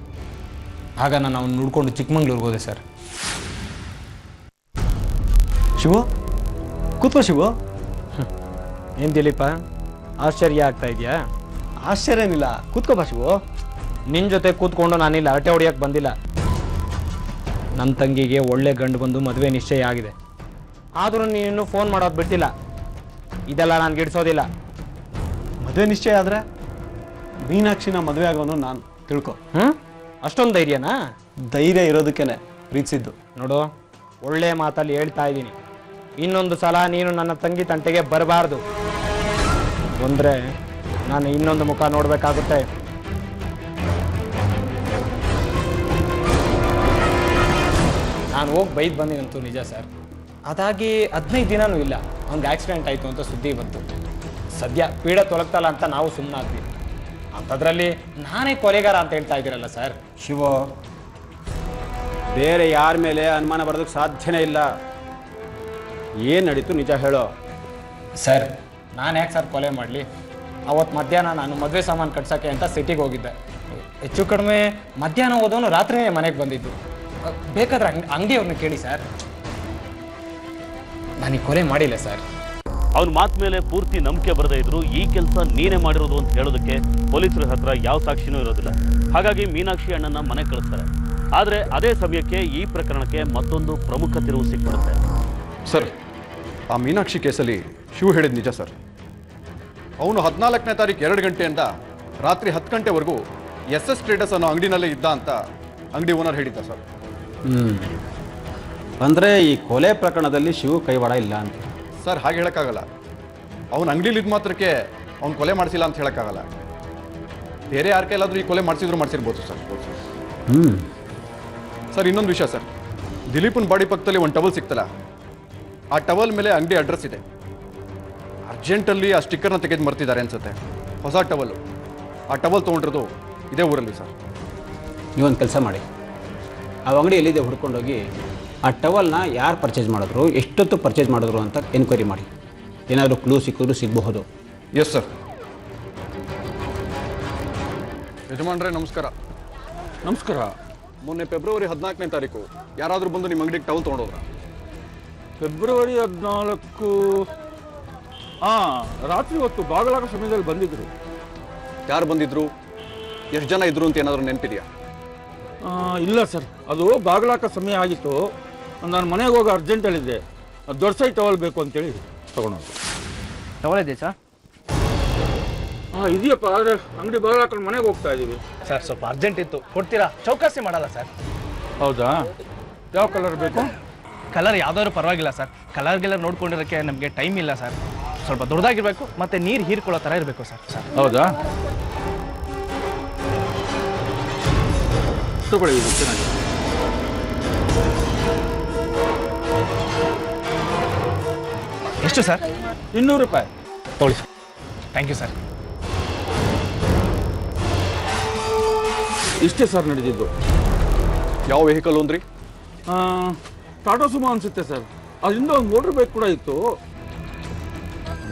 ಆಗ ನಾನು ಅವ್ನು ನೋಡ್ಕೊಂಡು ಚಿಕ್ಕಮಂಗ್ಳೂರಿಗೆ ಹೋದೆ ಸರ್. ಶಿವು, ಕೂತ್ಕೋ ಶಿವು. ಏನು ದಿಲೀಪ ಆಶ್ಚರ್ಯ ಆಗ್ತಾ ಇದೆಯಾ? ಆಶ್ಚರ್ಯ ಏನಿಲ್ಲ, ಕೂತ್ಕೋಬಾ ಶಿವು. ನಿನ್ನ ಜೊತೆ ಕೂತ್ಕೊಂಡು ನಾನಿಲ್ಲ ಹರಟೆ ಹೊಡಿಯೋಕ್ಕೆ ಬಂದಿಲ್ಲ. ನನ್ನ ತಂಗಿಗೆ ಒಳ್ಳೆ ಗಂಡು ಬಂದು ಮದುವೆ ನಿಶ್ಚಯ ಆಗಿದೆ. ಆದರೂ ನೀನು ಫೋನ್ ಮಾಡೋದು ಬಿಡ್ತಿಲ್ಲ. ಇದೆಲ್ಲ ನಾನು ಗಿಡಿಸೋದಿಲ್ಲ. ಮದುವೆ ನಿಶ್ಚಯ ಆದರೆ ಮೀನಾಕ್ಷಿನ ಮದುವೆ ಆಗೋನು ನಾನು, ತಿಳ್ಕೊ. ಅಷ್ಟೊಂದು ಧೈರ್ಯನಾ? ಧೈರ್ಯ ಇರೋದಕ್ಕೇನೆ ಪ್ರೀತಿಸಿದ್ದು. ನೋಡು, ಒಳ್ಳೆ ಮಾತಲ್ಲಿ ಹೇಳ್ತಾ ಇದ್ದೀನಿ, ಇನ್ನೊಂದು ಸಲ ನೀನು ನನ್ನ ತಂಗಿ ತಂಟೆಗೆ ಬರಬಾರ್ದು. ಬಂದರೆ ನಾನು ಇನ್ನೊಂದು ಮುಖ ನೋಡಬೇಕಾಗುತ್ತೆ. ನಾನು ಹೋಗಿ ಬೈದು ಬಂದಿನಂತೂ ನಿಜ ಸರ್. ಅದಾಗಿ 15 ದಿನವೂ ಇಲ್ಲ, ಅವ್ನಿಗೆ ಆಕ್ಸಿಡೆಂಟ್ ಆಯಿತು ಅಂತ ಸುದ್ದಿ ಬಂತು. ಸದ್ಯ ಪೀಡೆ ತೊಲಗ್ತಲ್ಲ ಅಂತ ನಾವು ಸುಮ್ಮನಾದ್ವಿ. ಅಂಥದ್ರಲ್ಲಿ ನಾನೇ ಕೊಲೆಗಾರ ಅಂತ ಹೇಳ್ತಾ ಇದ್ದೀರಲ್ಲ ಸರ್. ಶಿವ, ಬೇರೆ ಯಾರ ಮೇಲೆ ಅನುಮಾನ ಬರೋದಕ್ಕೆ ಸಾಧ್ಯನೇ ಇಲ್ಲ. ಏನು ನಡೀತು ನಿಜ ಹೇಳೋ. ಸರ್ ನಾನು ಯಾಕೆ ಸರ್ ಕೊಲೆ ಮಾಡಲಿ? ಅವತ್ತು ಮಧ್ಯಾಹ್ನ ನಾನು ಮದುವೆ ಸಾಮಾನು ಕಟ್ಸೋಕ್ಕೆ ಅಂತ ಸಿಟಿಗೆ ಹೋಗಿದ್ದೆ. ಹೆಚ್ಚು ಕಡಿಮೆ ಮಧ್ಯಾಹ್ನ ಹೋದವನು ರಾತ್ರಿಯೇ ಮನೆಗೆ ಬಂದಿದ್ದು. ಬೇಕಾದ್ರೆ ಅಂಗಡಿಯವ್ರನ್ನ ಕೇಳಿ ಸರ್. ನಾನು ಕೊಲೆ ಮಾಡಿಲ್ಲ ಸರ್. ಅವನ ಮಾತು ಮೇಲೆ ಪೂರ್ತಿ ನಂಬಿಕೆ ಬರದೇ ಇದ್ರು ಈ ಕೆಲಸ ನೀನೇ ಮಾಡಿರೋದು ಅಂತ ಹೇಳೋದಕ್ಕೆ ಪೊಲೀಸರ ಹತ್ರ ಯಾವ ಸಾಕ್ಷಿನೂ ಇರೋದಿಲ್ಲ. ಹಾಗಾಗಿ ಮೀನಾಕ್ಷಿ ಅಣ್ಣನ ಮನೆ ಕಳಿಸ್ತಾರೆ. ಆದರೆ ಅದೇ ಸಮಯಕ್ಕೆ ಈ ಪ್ರಕರಣಕ್ಕೆ ಮತ್ತೊಂದು ಪ್ರಮುಖ ತಿರುವು ಸಿಕ್ಬಿಡುತ್ತೆ. ಸರ್, ಆ ಮೀನಾಕ್ಷಿ ಕೇಸಲ್ಲಿ ಶಿವ ಹೇಳಿದ ನಿಜ ಸರ್. ಅವನು 14ನೇ ತಾರೀಕು 2 ಗಂಟೆಯಿಂದ ರಾತ್ರಿ 10 ಗಂಟೆವರೆಗೂ SS ಟ್ರೇಡರ್ಸ್ ಅನ್ನೋ ಅಂಗಡಿನಲ್ಲೇ ಇದ್ದ ಅಂತ ಅಂಗಡಿ ಓನರ್ ಹೇಳಿದ್ದ ಸರ್. ಅಂದರೆ ಈ ಕೊಲೆ ಪ್ರಕರಣದಲ್ಲಿ ಶಿವ ಕೈವಾಡ ಇಲ್ಲ ಅಂತ ಸರ್? ಹಾಗೆ ಹೇಳೋಕ್ಕಾಗಲ್ಲ. ಅವ್ನು ಅಂಗಡಿಲಿ ಇದ್ದ ಮಾತ್ರಕ್ಕೆ ಅವ್ನು ಕೊಲೆ ಮಾಡಿಸಿಲ್ಲ ಅಂತ ಹೇಳೋಕ್ಕಾಗಲ್ಲ. ಬೇರೆ ಯಾರ ಕೈಲಾದರೂ ಈ ಕೊಲೆ ಮಾಡಿಸಿರ್ಬೋದು ಸರ್. ಸರ್, ಇನ್ನೊಂದು ವಿಷಯ ಸರ್, ದಿಲೀಪನ ಬಾಡಿ ಪಕ್ಕದಲ್ಲಿ ಒಂದು ಟವಲ್ ಸಿಕ್ತಲ್ಲ, ಆ ಟವಲ್ ಮೇಲೆ ಅಂಗಡಿ ಅಡ್ರೆಸ್ ಇದೆ. ಅರ್ಜೆಂಟಲ್ಲಿ ಆ ಸ್ಟಿಕ್ಕರ್ನ ತೆಗೆದು ಮರ್ತಿದ್ದಾರೆ ಅನ್ಸುತ್ತೆ. ಹೊಸ ಟವಲ್ಲು. ಆ ಟವಲ್ ತೊಗೊಂಡಿರೋದು ಇದೇ ಊರಲ್ಲಿ ಸರ್. ನೀವೊಂದು ಕೆಲಸ ಮಾಡಿ, ಆ ಅಂಗಡಿ ಎಲ್ಲಿದೆ ಹುಡ್ಕೊಂಡೋಗಿ ಆ ಟವಲ್ನ ಯಾರು ಪರ್ಚೇಸ್ ಮಾಡಿದ್ರು, ಎಷ್ಟೊತ್ತು ಪರ್ಚೇಸ್ ಮಾಡಿದ್ರು ಅಂತ ಎನ್ಕ್ವೈರಿ ಮಾಡಿ. ಏನಾದರೂ ಕ್ಲೂ ಸಿಕ್ಕಿದ್ರು ಸಿಗಬಹುದು. Yes sir. ಯಜಮಾನ್ರೆ ನಮಸ್ಕಾರ. ನಮಸ್ಕಾರ. ಮೊನ್ನೆ ಫೆಬ್ರವರಿ 14ನೇ ತಾರೀಕು ಯಾರಾದರೂ ಬಂದು ನಿಮ್ಮ ಅಂಗಡಿಗೆ ಟವಲ್ ತೊಗೊಂಡೋದ್ರ? ಫೆಬ್ರವರಿ 14 ರಾತ್ರಿ ಹೊತ್ತು ಬಾಗಲಾಗ ಸಮಯದಲ್ಲಿ ಬಂದಿದ್ರು. ಯಾರು ಬಂದಿದ್ರು, ಎಷ್ಟು ಜನ ಇದ್ರು ಅಂತ ಏನಾದರೂ ನೆನಪಿದೆಯಾ? ಇಲ್ಲ ಸರ್, ಅದು ಬಾಗಲಾಕ ಸಮಯ ಆಗಿತ್ತು. ನಾನು ಮನೆಗೆ ಹೋಗಿ ಅರ್ಜೆಂಟಲ್ಲಿದ್ದೆ. ದೊಡ್ಡ ಸೈಜ್ ಟವಲ್ ಬೇಕು ಅಂತೇಳಿ ತಗೊಂಡೋದು. ಟವಲ್ ಇದೆ ಸರ್? ಇದೆಯಪ್ಪ, ಆದರೆ ಅಂಗಡಿ ಬಾಗಲಾಕೊಂಡು ಮನೆಗೆ ಹೋಗ್ತಾ ಇದ್ದೀವಿ. ಸರ್ ಸ್ವಲ್ಪ ಅರ್ಜೆಂಟ್ ಇತ್ತು, ಕೊಡ್ತೀರಾ? ಚೌಕಾಸಿ ಮಾಡಲ್ಲ ಸರ್. ಹೌದಾ? ಯಾವ ಕಲರ್ ಬೇಕು? ಕಲರ್ ಯಾವ್ದಾದ್ರು ಪರವಾಗಿಲ್ಲ ಸರ್. ಕಲರ್ಗೆಲ್ಲ ನೋಡ್ಕೊಂಡಿರೋಕ್ಕೆ ನಮಗೆ ಟೈಮ್ ಇಲ್ಲ ಸರ್. ಸ್ವಲ್ಪ ದೊಡ್ಡದಾಗಿರಬೇಕು ಮತ್ತು ನೀರು ಹೀರ್ಕೊಳ್ಳೋ ಥರ ಇರಬೇಕು ಸರ್. ಹೌದಾ? ತಗೊಳ್ಳಿ, ಇದು ಚೆನ್ನಾಗಿದೆ. ಎಷ್ಟು ಸರ್? 200 ರೂಪಾಯಿ. ತೊಗೊಳ್ಳಿ ಸರ್. Thank you sir. ಇಷ್ಟೇ ಸರ್ ನಡೆದಿದ್ದು. ಯಾವ ವೆಹಿಕಲ್ ಅಂದ್ರಿ? ಟಾಟಾ ಸುಮೋ ಅನಿಸುತ್ತೆ ಸರ್. ಅದರಿಂದ ಒಂದು ಮೋಟ್ರ್ ಬೈಕ್ ಕೂಡ ಇತ್ತು.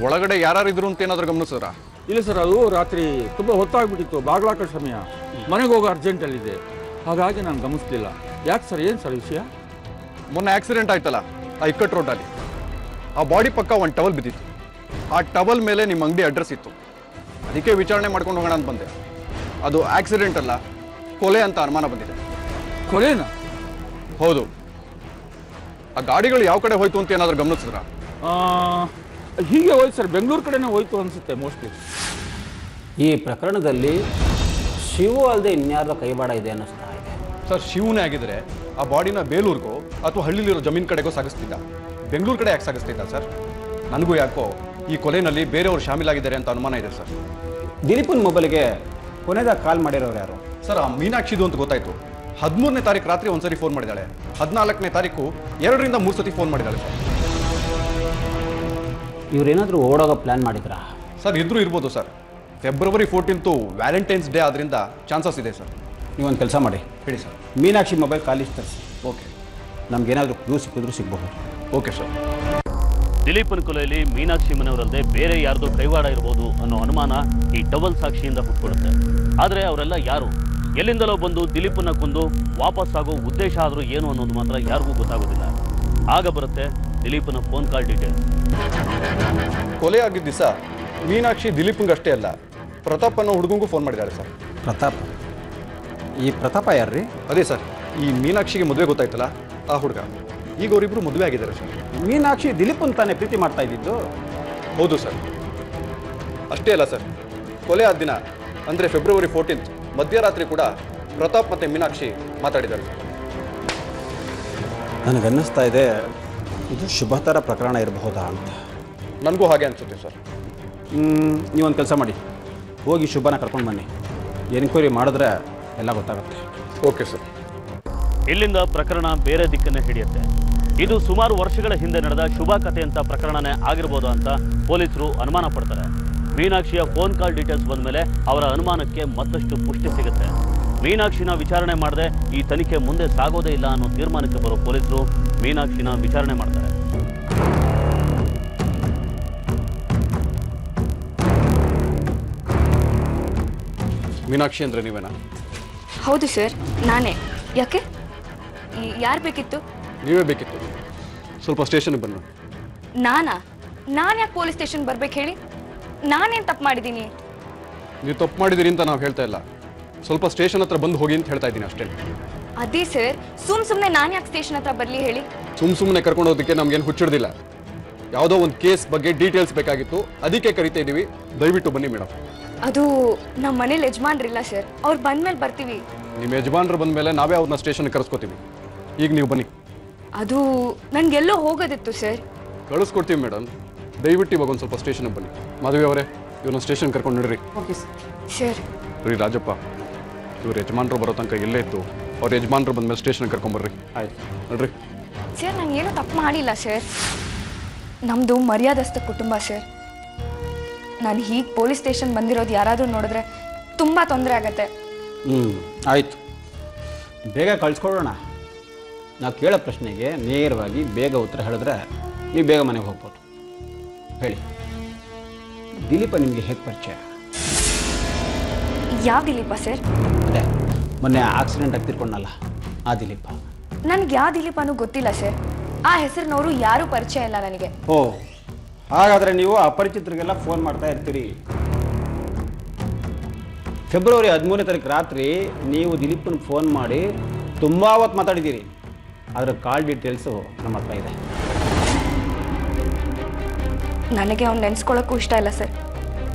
ಒಳಗಡೆ ಯಾರು ಇದ್ರು ಅಂತ ಏನಾದರೂ ಗಮನಿಸಿದ್ರಾ? ಇಲ್ಲ ಸರ್, ಅದು ರಾತ್ರಿ ತುಂಬ ಹೊತ್ತಾಗ್ಬಿಟ್ಟಿತ್ತು. ಬಾಗ್ಲಾಕ ಸಮಯ, ಮನೆಗೆ ಹೋಗೋ ಅರ್ಜೆಂಟಲ್ಲಿದೆ. ಹಾಗಾಗಿ ನಾನು ಗಮನಿಸ್ಲಿಲ್ಲ. ಯಾಕೆ ಸರ್, ಏನು ಸರ್ ವಿಷಯ? ಮೊನ್ನೆ ಆಕ್ಸಿಡೆಂಟ್ ಆಯ್ತಲ್ಲ ಆ ಇಕ್ಕಟ್ ರೋಡಲ್ಲಿ, ಆ ಬಾಡಿ ಪಕ್ಕ ಒಂದು ಟವಲ್ ಬಿದ್ದಿತ್ತು. ಆ ಟವಲ್ ಮೇಲೆ ನಿಮ್ಮ ಅಂಗಡಿ ಅಡ್ರೆಸ್ ಇತ್ತು. ಅದಕ್ಕೆ ವಿಚಾರಣೆ ಮಾಡ್ಕೊಂಡು ಹೋಗೋಣ ಅಂತ ಬಂದೆ. ಅದು ಆಕ್ಸಿಡೆಂಟ್ ಅಲ್ಲ, ಕೊಲೆ ಅಂತ ಅನುಮಾನ ಬಂದಿದೆ. ಕೊಲೆನಾ? ಹೌದು. ಆ ಗಾಡಿಗಳು ಯಾವ ಕಡೆ ಹೋಯ್ತು ಅಂತ ಏನಾದರೂ ಗಮನಿಸಿದ್ರಾ? ಹೀಗೆ ಹೋಯ್ತು ಸರ್, ಬೆಂಗಳೂರು ಕಡೆನೇ ಹೋಯ್ತು ಅನಿಸುತ್ತೆ ಮೋಸ್ಟ್ಲಿ. ಈ ಪ್ರಕರಣದಲ್ಲಿ ಶಿವು ಅಲ್ಲದೆ ಇನ್ಯಾರ್ದೋ ಕೈವಾಡ ಇದೆ ಅನ್ನಿಸ್ತಾ ಇದೆ. ಸರ್, ಶಿವನೇ ಆಗಿದ್ರೆ ಆ ಬಾಡಿನ ಬೇಲೂರಿಗೋ ಅಥವಾ ಹಳ್ಳಿಲಿರೋ ಜಮೀನು ಕಡೆಗೋ ಸಾಗಿಸ್ತಿದ್ದ. ಬೆಂಗಳೂರು ಕಡೆ ಯಾಕೆ ಸಾಗಿಸ್ತಿದ್ದ ಸರ್? ನನಗೂ ಯಾಕೋ ಈ ಕೊಲೆಯಲ್ಲಿ ಬೇರೆಯವರು ಶಾಮೀಲಾಗಿದ್ದಾರೆ ಅಂತ ಅನುಮಾನ ಇದೆ ಸರ್. ದಿಲೀಪನ್ ಮೊಬೈಲ್ಗೆ ಕೊನೆದಾಗ ಕಾಲ್ ಮಾಡಿರೋರು ಯಾರು? ಸರ್, ಆ ಮೀನಾಕ್ಷಿದು ಅಂತ ಗೊತ್ತಾಯ್ತು. 13ನೇ ತಾರೀಕು ರಾತ್ರಿ ಒಂದ್ಸರಿ ಫೋನ್ ಮಾಡಿದ್ದಾಳೆ. 14ನೇ ತಾರೀಕು 2 ರಿಂದ 3 ಸತಿ ಫೋನ್ ಮಾಡಿದ್ದಾಳೆ ಸರ್. ಇವರೇನಾದರೂ ಓಡೋಗೋ ಪ್ಲ್ಯಾನ್ ಮಾಡಿದ್ರಾ? ಸರ್, ಇದ್ರೂ ಇರ್ಬೋದು ಸರ್. ಫೆಬ್ರವರಿ 14 ವ್ಯಾಲೆಂಟೈನ್ಸ್ ಡೇ ಆದ್ರಿಂದ ಚಾನ್ಸಸ್ ಇದೆ ಸರ್. ನೀವೊಂದು ಕೆಲಸ ಮಾಡಿ, ಹೇಳಿ ಸರ್. ಮೀನಾಕ್ಷಿ ಮೊಬೈಲ್ ಕಾಲಿಗೆ ತರಿಸಿ. ಓಕೆ. ನಮಗೇನಾದರೂ ಕ್ಲೂ ಸಿಕ್ಕಿದ್ರು ಸಿಗಬಹುದು. Okay sir. ದಿಲೀಪನ ಕೊಲೆಯಲ್ಲಿ ಮೀನಾಕ್ಷಿ ಮನೆಯವರಲ್ಲದೆ ಬೇರೆ ಯಾರ್ದೋ ಕೈವಾಡ ಇರಬಹುದು ಅನ್ನೋ ಅನುಮಾನ ಈ ಟವಲ್ ಸಾಕ್ಷಿಯಿಂದ ಹುಟ್ಕೊಳ್ಳುತ್ತೆ. ಆದರೆ ಅವರೆಲ್ಲ ಯಾರು, ಎಲ್ಲಿಂದಲೋ ಬಂದು ದಿಲೀಪನ ಕೊಂದು ವಾಪಸ್ ಆಗೋ ಉದ್ದೇಶ ಆದರೂ ಏನು ಅನ್ನೋದು ಮಾತ್ರ ಯಾರಿಗೂ ಗೊತ್ತಾಗೋದಿಲ್ಲ. ಆಗ ಬರುತ್ತೆ ದಿಲೀಪನ ಫೋನ್ ಕಾಲ್ ಡೀಟೇಲ್ಸ್. ಕೊಲೆ ಆಗಿದ್ದ ದಿವಸ ಮೀನಾಕ್ಷಿ ದಿಲೀಪಂಗಷ್ಟೇ ಅಲ್ಲ, ಪ್ರತಾಪ್ ಅನ್ನೋ ಹುಡುಗಂಗೂ ಫೋನ್ ಮಾಡಿದ್ದಾಳೆ ಸರ್. ಪ್ರತಾಪ್? ಈ ಪ್ರತಾಪ ಯಾರ್ರೀ? ಅದೇ ಸರ್, ಈ ಮೀನಾಕ್ಷಿಗೆ ಮದುವೆ ಗೊತ್ತಾಯ್ತಲ್ಲ ಆ ಹುಡುಗ. ಈಗ ಅವರಿಬ್ಬರು ಮದುವೆ ಆಗಿದ್ದಾರೆ ಸರ್. ಮೀನಾಕ್ಷಿ ದಿಲೀಪನ್ ತಾನೇ ಪ್ರೀತಿ ಮಾಡ್ತಾ ಇದ್ದಿದ್ದು? ಹೌದು ಸರ್. ಅಷ್ಟೇ ಅಲ್ಲ ಸರ್, ಕೊಲೆ ಆದ ದಿನ ಅಂದರೆ ಫೆಬ್ರವರಿ 14 ಮಧ್ಯರಾತ್ರಿ ಕೂಡ ಪ್ರತಾಪ್ ಮತ್ತು ಮೀನಾಕ್ಷಿ ಮಾತಾಡಿದ್ದಾರೆ. ನನಗನ್ನಿಸ್ತಾ ಇದೆ ಇದು ಶುಭತರ ಪ್ರಕರಣ ಇರಬಹುದಾ ಅಂತ. ನನಗೂ ಹಾಗೆ ಅನಿಸುತ್ತೆ ಸರ್. ನೀವೊಂದು ಕೆಲಸ ಮಾಡಿ, ಹೋಗಿ ಶುಭನ ಕರ್ಕೊಂಡು ಬನ್ನಿ. ಎನ್ಕ್ವೈರಿ ಮಾಡಿದ್ರೆ ಎಲ್ಲ ಗೊತ್ತಾಗುತ್ತೆ. Okay sir. ಇಲ್ಲಿಂದ ಪ್ರಕರಣ ಬೇರೆ ದಿಕ್ಕನ್ನೇ ಹಿಡಿಯುತ್ತೆ. ಇದು ಸುಮಾರು ವರ್ಷಗಳ ಹಿಂದೆ ನಡೆದ ಶುಭ ಕಥೆ ಅಂತ ಪ್ರಕರಣನೇ ಆಗಿರ್ಬೋದು ಅಂತ ಪೊಲೀಸರು ಅನುಮಾನ ಪಡ್ತಾರೆ. ಮೀನಾಕ್ಷಿಯ ಫೋನ್ ಕಾಲ್ ಡೀಟೇಲ್ಸ್ ಬಂದ ಮೇಲೆ ಅವರ ಅನುಮಾನಕ್ಕೆ ಮತ್ತಷ್ಟು ಪುಷ್ಟಿ ಸಿಗುತ್ತೆ. ಮೀನಾಕ್ಷಿನ ವಿಚಾರಣೆ ಮಾಡದೆ ಈ ತನಿಖೆ ಮುಂದೆ ಸಾಗೋದೇ ಇಲ್ಲ ಅನ್ನೋ ತೀರ್ಮಾನಕ್ಕೆ ಬರೋ ಪೊಲೀಸರು ಮೀನಾಕ್ಷಿನ ವಿಚಾರಣೆ ಮಾಡ್ತಾರೆ. ಮೀನಾಕ್ಷಿ ಅಂದರೆ ನೀವೇನಾ? ಹೌದು ಸರ್, ನಾನೇ. ಯಾಕೆ? ಯಾರು ಬೇಕಿತ್ತು? ನೀವೇ ಬೇಕಿತ್ತು. ಸ್ವಲ್ಪ ಸ್ಟೇಷನ್ಗೆ ಬನ್ನಿ. ನಾನು ಯಾಕೆ ಪೊಲೀಸ್ ಸ್ಟೇಷನ್ ಬರ್ಬೇಕು ಹೇಳಿ? ನಾನೇನು ತಪ್ಪು ಮಾಡಿದ್ದೀನಿ? ನೀವು ತಪ್ಪು ಮಾಡಿದಿರಿ ಅಂತ ನಾವು ಹೇಳ್ತಾ ಇಲ್ಲ, ಸ್ವಲ್ಪ ಸ್ಟೇಷನ್ ಹತ್ರ ಬಂದು ಹೋಗಿ ಅಂತ ಹೇಳ್ತಾ ಇದ್ದೀನಿ ಅಷ್ಟೇ. ಅದೇ ಸರ್, ಸುಮ್ಮನೆ ನಾನು ಯಾಕೆ ಸ್ಟೇಷನ್ ಹತ್ರ ಬರಲಿ ಹೇಳಿ? ಸುಮ್ಮನೆ ಕರ್ಕೊಂಡು ಹೋಗೋದಕ್ಕೆ ನಮ್ಗೇನು ಹುಚ್ಚಿಡ್ದಿಲ್ಲ. ಯಾವುದೋ ಒಂದು ಕೇಸ್ ಬಗ್ಗೆ ಡೀಟೇಲ್ಸ್ ಬೇಕಾಗಿತ್ತು, ಅದಕ್ಕೆ ಕರಿತಾ ಇದ್ದೀವಿ. ದಯವಿಟ್ಟು ಬನ್ನಿ ಮೇಡಮ್. ಅದು ನಮ್ಮ ಮನೇಲಿ ಯಜಮಾನ್ರಿಲ್ಲ ಸರ್, ಅವ್ರು ಬಂದ್ಮೇಲೆ ಬರ್ತೀವಿ. ನಿಮ್ಮ ಯಜಮಾನ್ರು ಬಂದ ಮೇಲೆ ನಾವೇ ಅವ್ರನ್ನ ಸ್ಟೇಷನ್ಗೆ ಕರೆಸ್ಕೊತೀವಿ. ಈಗ ನೀವು ಬನ್ನಿ. ಅದು ನನಗೆಲ್ಲೋ ಹೋಗೋದಿತ್ತು ಸರ್. ಕಳಿಸ್ಕೊಡ್ತೀವಿ ಮೇಡಮ್, ದಯವಿಟ್ಟು ಇವಾಗ ಒಂದು ಸ್ವಲ್ಪ ಸ್ಟೇಷನ್ಗೆ ಬನ್ನಿ. ಮಾಧವಿ ಅವರೇ, ಇವ್ರನ್ನ ಸ್ಟೇಷನ್ ಕರ್ಕೊಂಡು ನಡ್ರಿ. ಸರ್. ರೀ ರಾಜಪ್ಪ, ಇವ್ರ ಯಜಮಾನ್ರು ಬರೋ ತನಕ ಎಲ್ಲೇ ಇತ್ತು, ಅವ್ರ ಯಜಮಾನ್ರು ಬಂದ್ಮೇಲೆ ಸ್ಟೇಷನ್ಗೆ ಕರ್ಕೊಂಬರ್ರಿ. ಆಯ್ತು ನಡ್ರಿ. ಸರ್, ನಾನು ಏನೂ ತಪ್ಪು ಮಾಡಿಲ್ಲ ಸರ್. ನಮ್ಮದು ಮರ್ಯಾದಸ್ಥ ಕುಟುಂಬ ಸರ್. ನಾನು ಹೀಗೆ ಪೊಲೀಸ್ ಸ್ಟೇಷನ್ ಬಂದಿರೋದು ಯಾರಾದರೂ ನೋಡಿದ್ರೆ ತುಂಬ ತೊಂದರೆ ಆಗತ್ತೆ. ಆಯಿತು, ಬೇಗ ಕಳಿಸ್ಕೊಡೋಣ. ನಾವು ಕೇಳೋ ಪ್ರಶ್ನೆಗೆ ನೇರವಾಗಿ ಬೇಗ ಉತ್ತರ ಹೇಳಿದ್ರೆ ನೀವು ಬೇಗ ಮನೆಗೆ ಹೋಗ್ಬೋದು. ಹೇಳಿ, ದಿಲೀಪ ನಿಮಗೆ ಹೇಗೆ ಪರಿಚಯ? ಯಾವ ದಿಲೀಪ ಸರ್? ಅದೇ ಮೊನ್ನೆ ಆಕ್ಸಿಡೆಂಟ್ ಆಗಿ ತಿರ್ಕೊಂಡಲ್ಲ ಆ ದಿಲೀಪ. ನನಗೆ ಯಾವ ದಿಲೀಪನೂ ಗೊತ್ತಿಲ್ಲ ಸರ್. ಆ ಹೆಸರಿನವರು ಯಾರೂ ಪರಿಚಯ ಇಲ್ಲ ನನಗೆ. ಓ, ಹಾಗಾದರೆ ನೀವು ಅಪರಿಚಿತರಿಗೆಲ್ಲ ಫೋನ್ ಮಾಡ್ತಾ ಇರ್ತೀರಿ. ಫೆಬ್ರವರಿ 13ನೇ ತಾರೀಕು ರಾತ್ರಿ ನೀವು ದಿಲೀಪನ ಫೋನ್ ಮಾಡಿ ತುಂಬ ಹೊತ್ತು ಮಾತಾಡಿದ್ದೀರಿ. ಅದರ ಕಾಲ್ ಡೀಟೇಲ್ಸು ನಮ್ಮ ಹತ್ರ ಇದೆ. ನನಗೆ ಅವ್ನು ನೆನೆಸ್ಕೊಳ್ಳೋಕ್ಕೂ ಇಷ್ಟ ಇಲ್ಲ ಸರ್,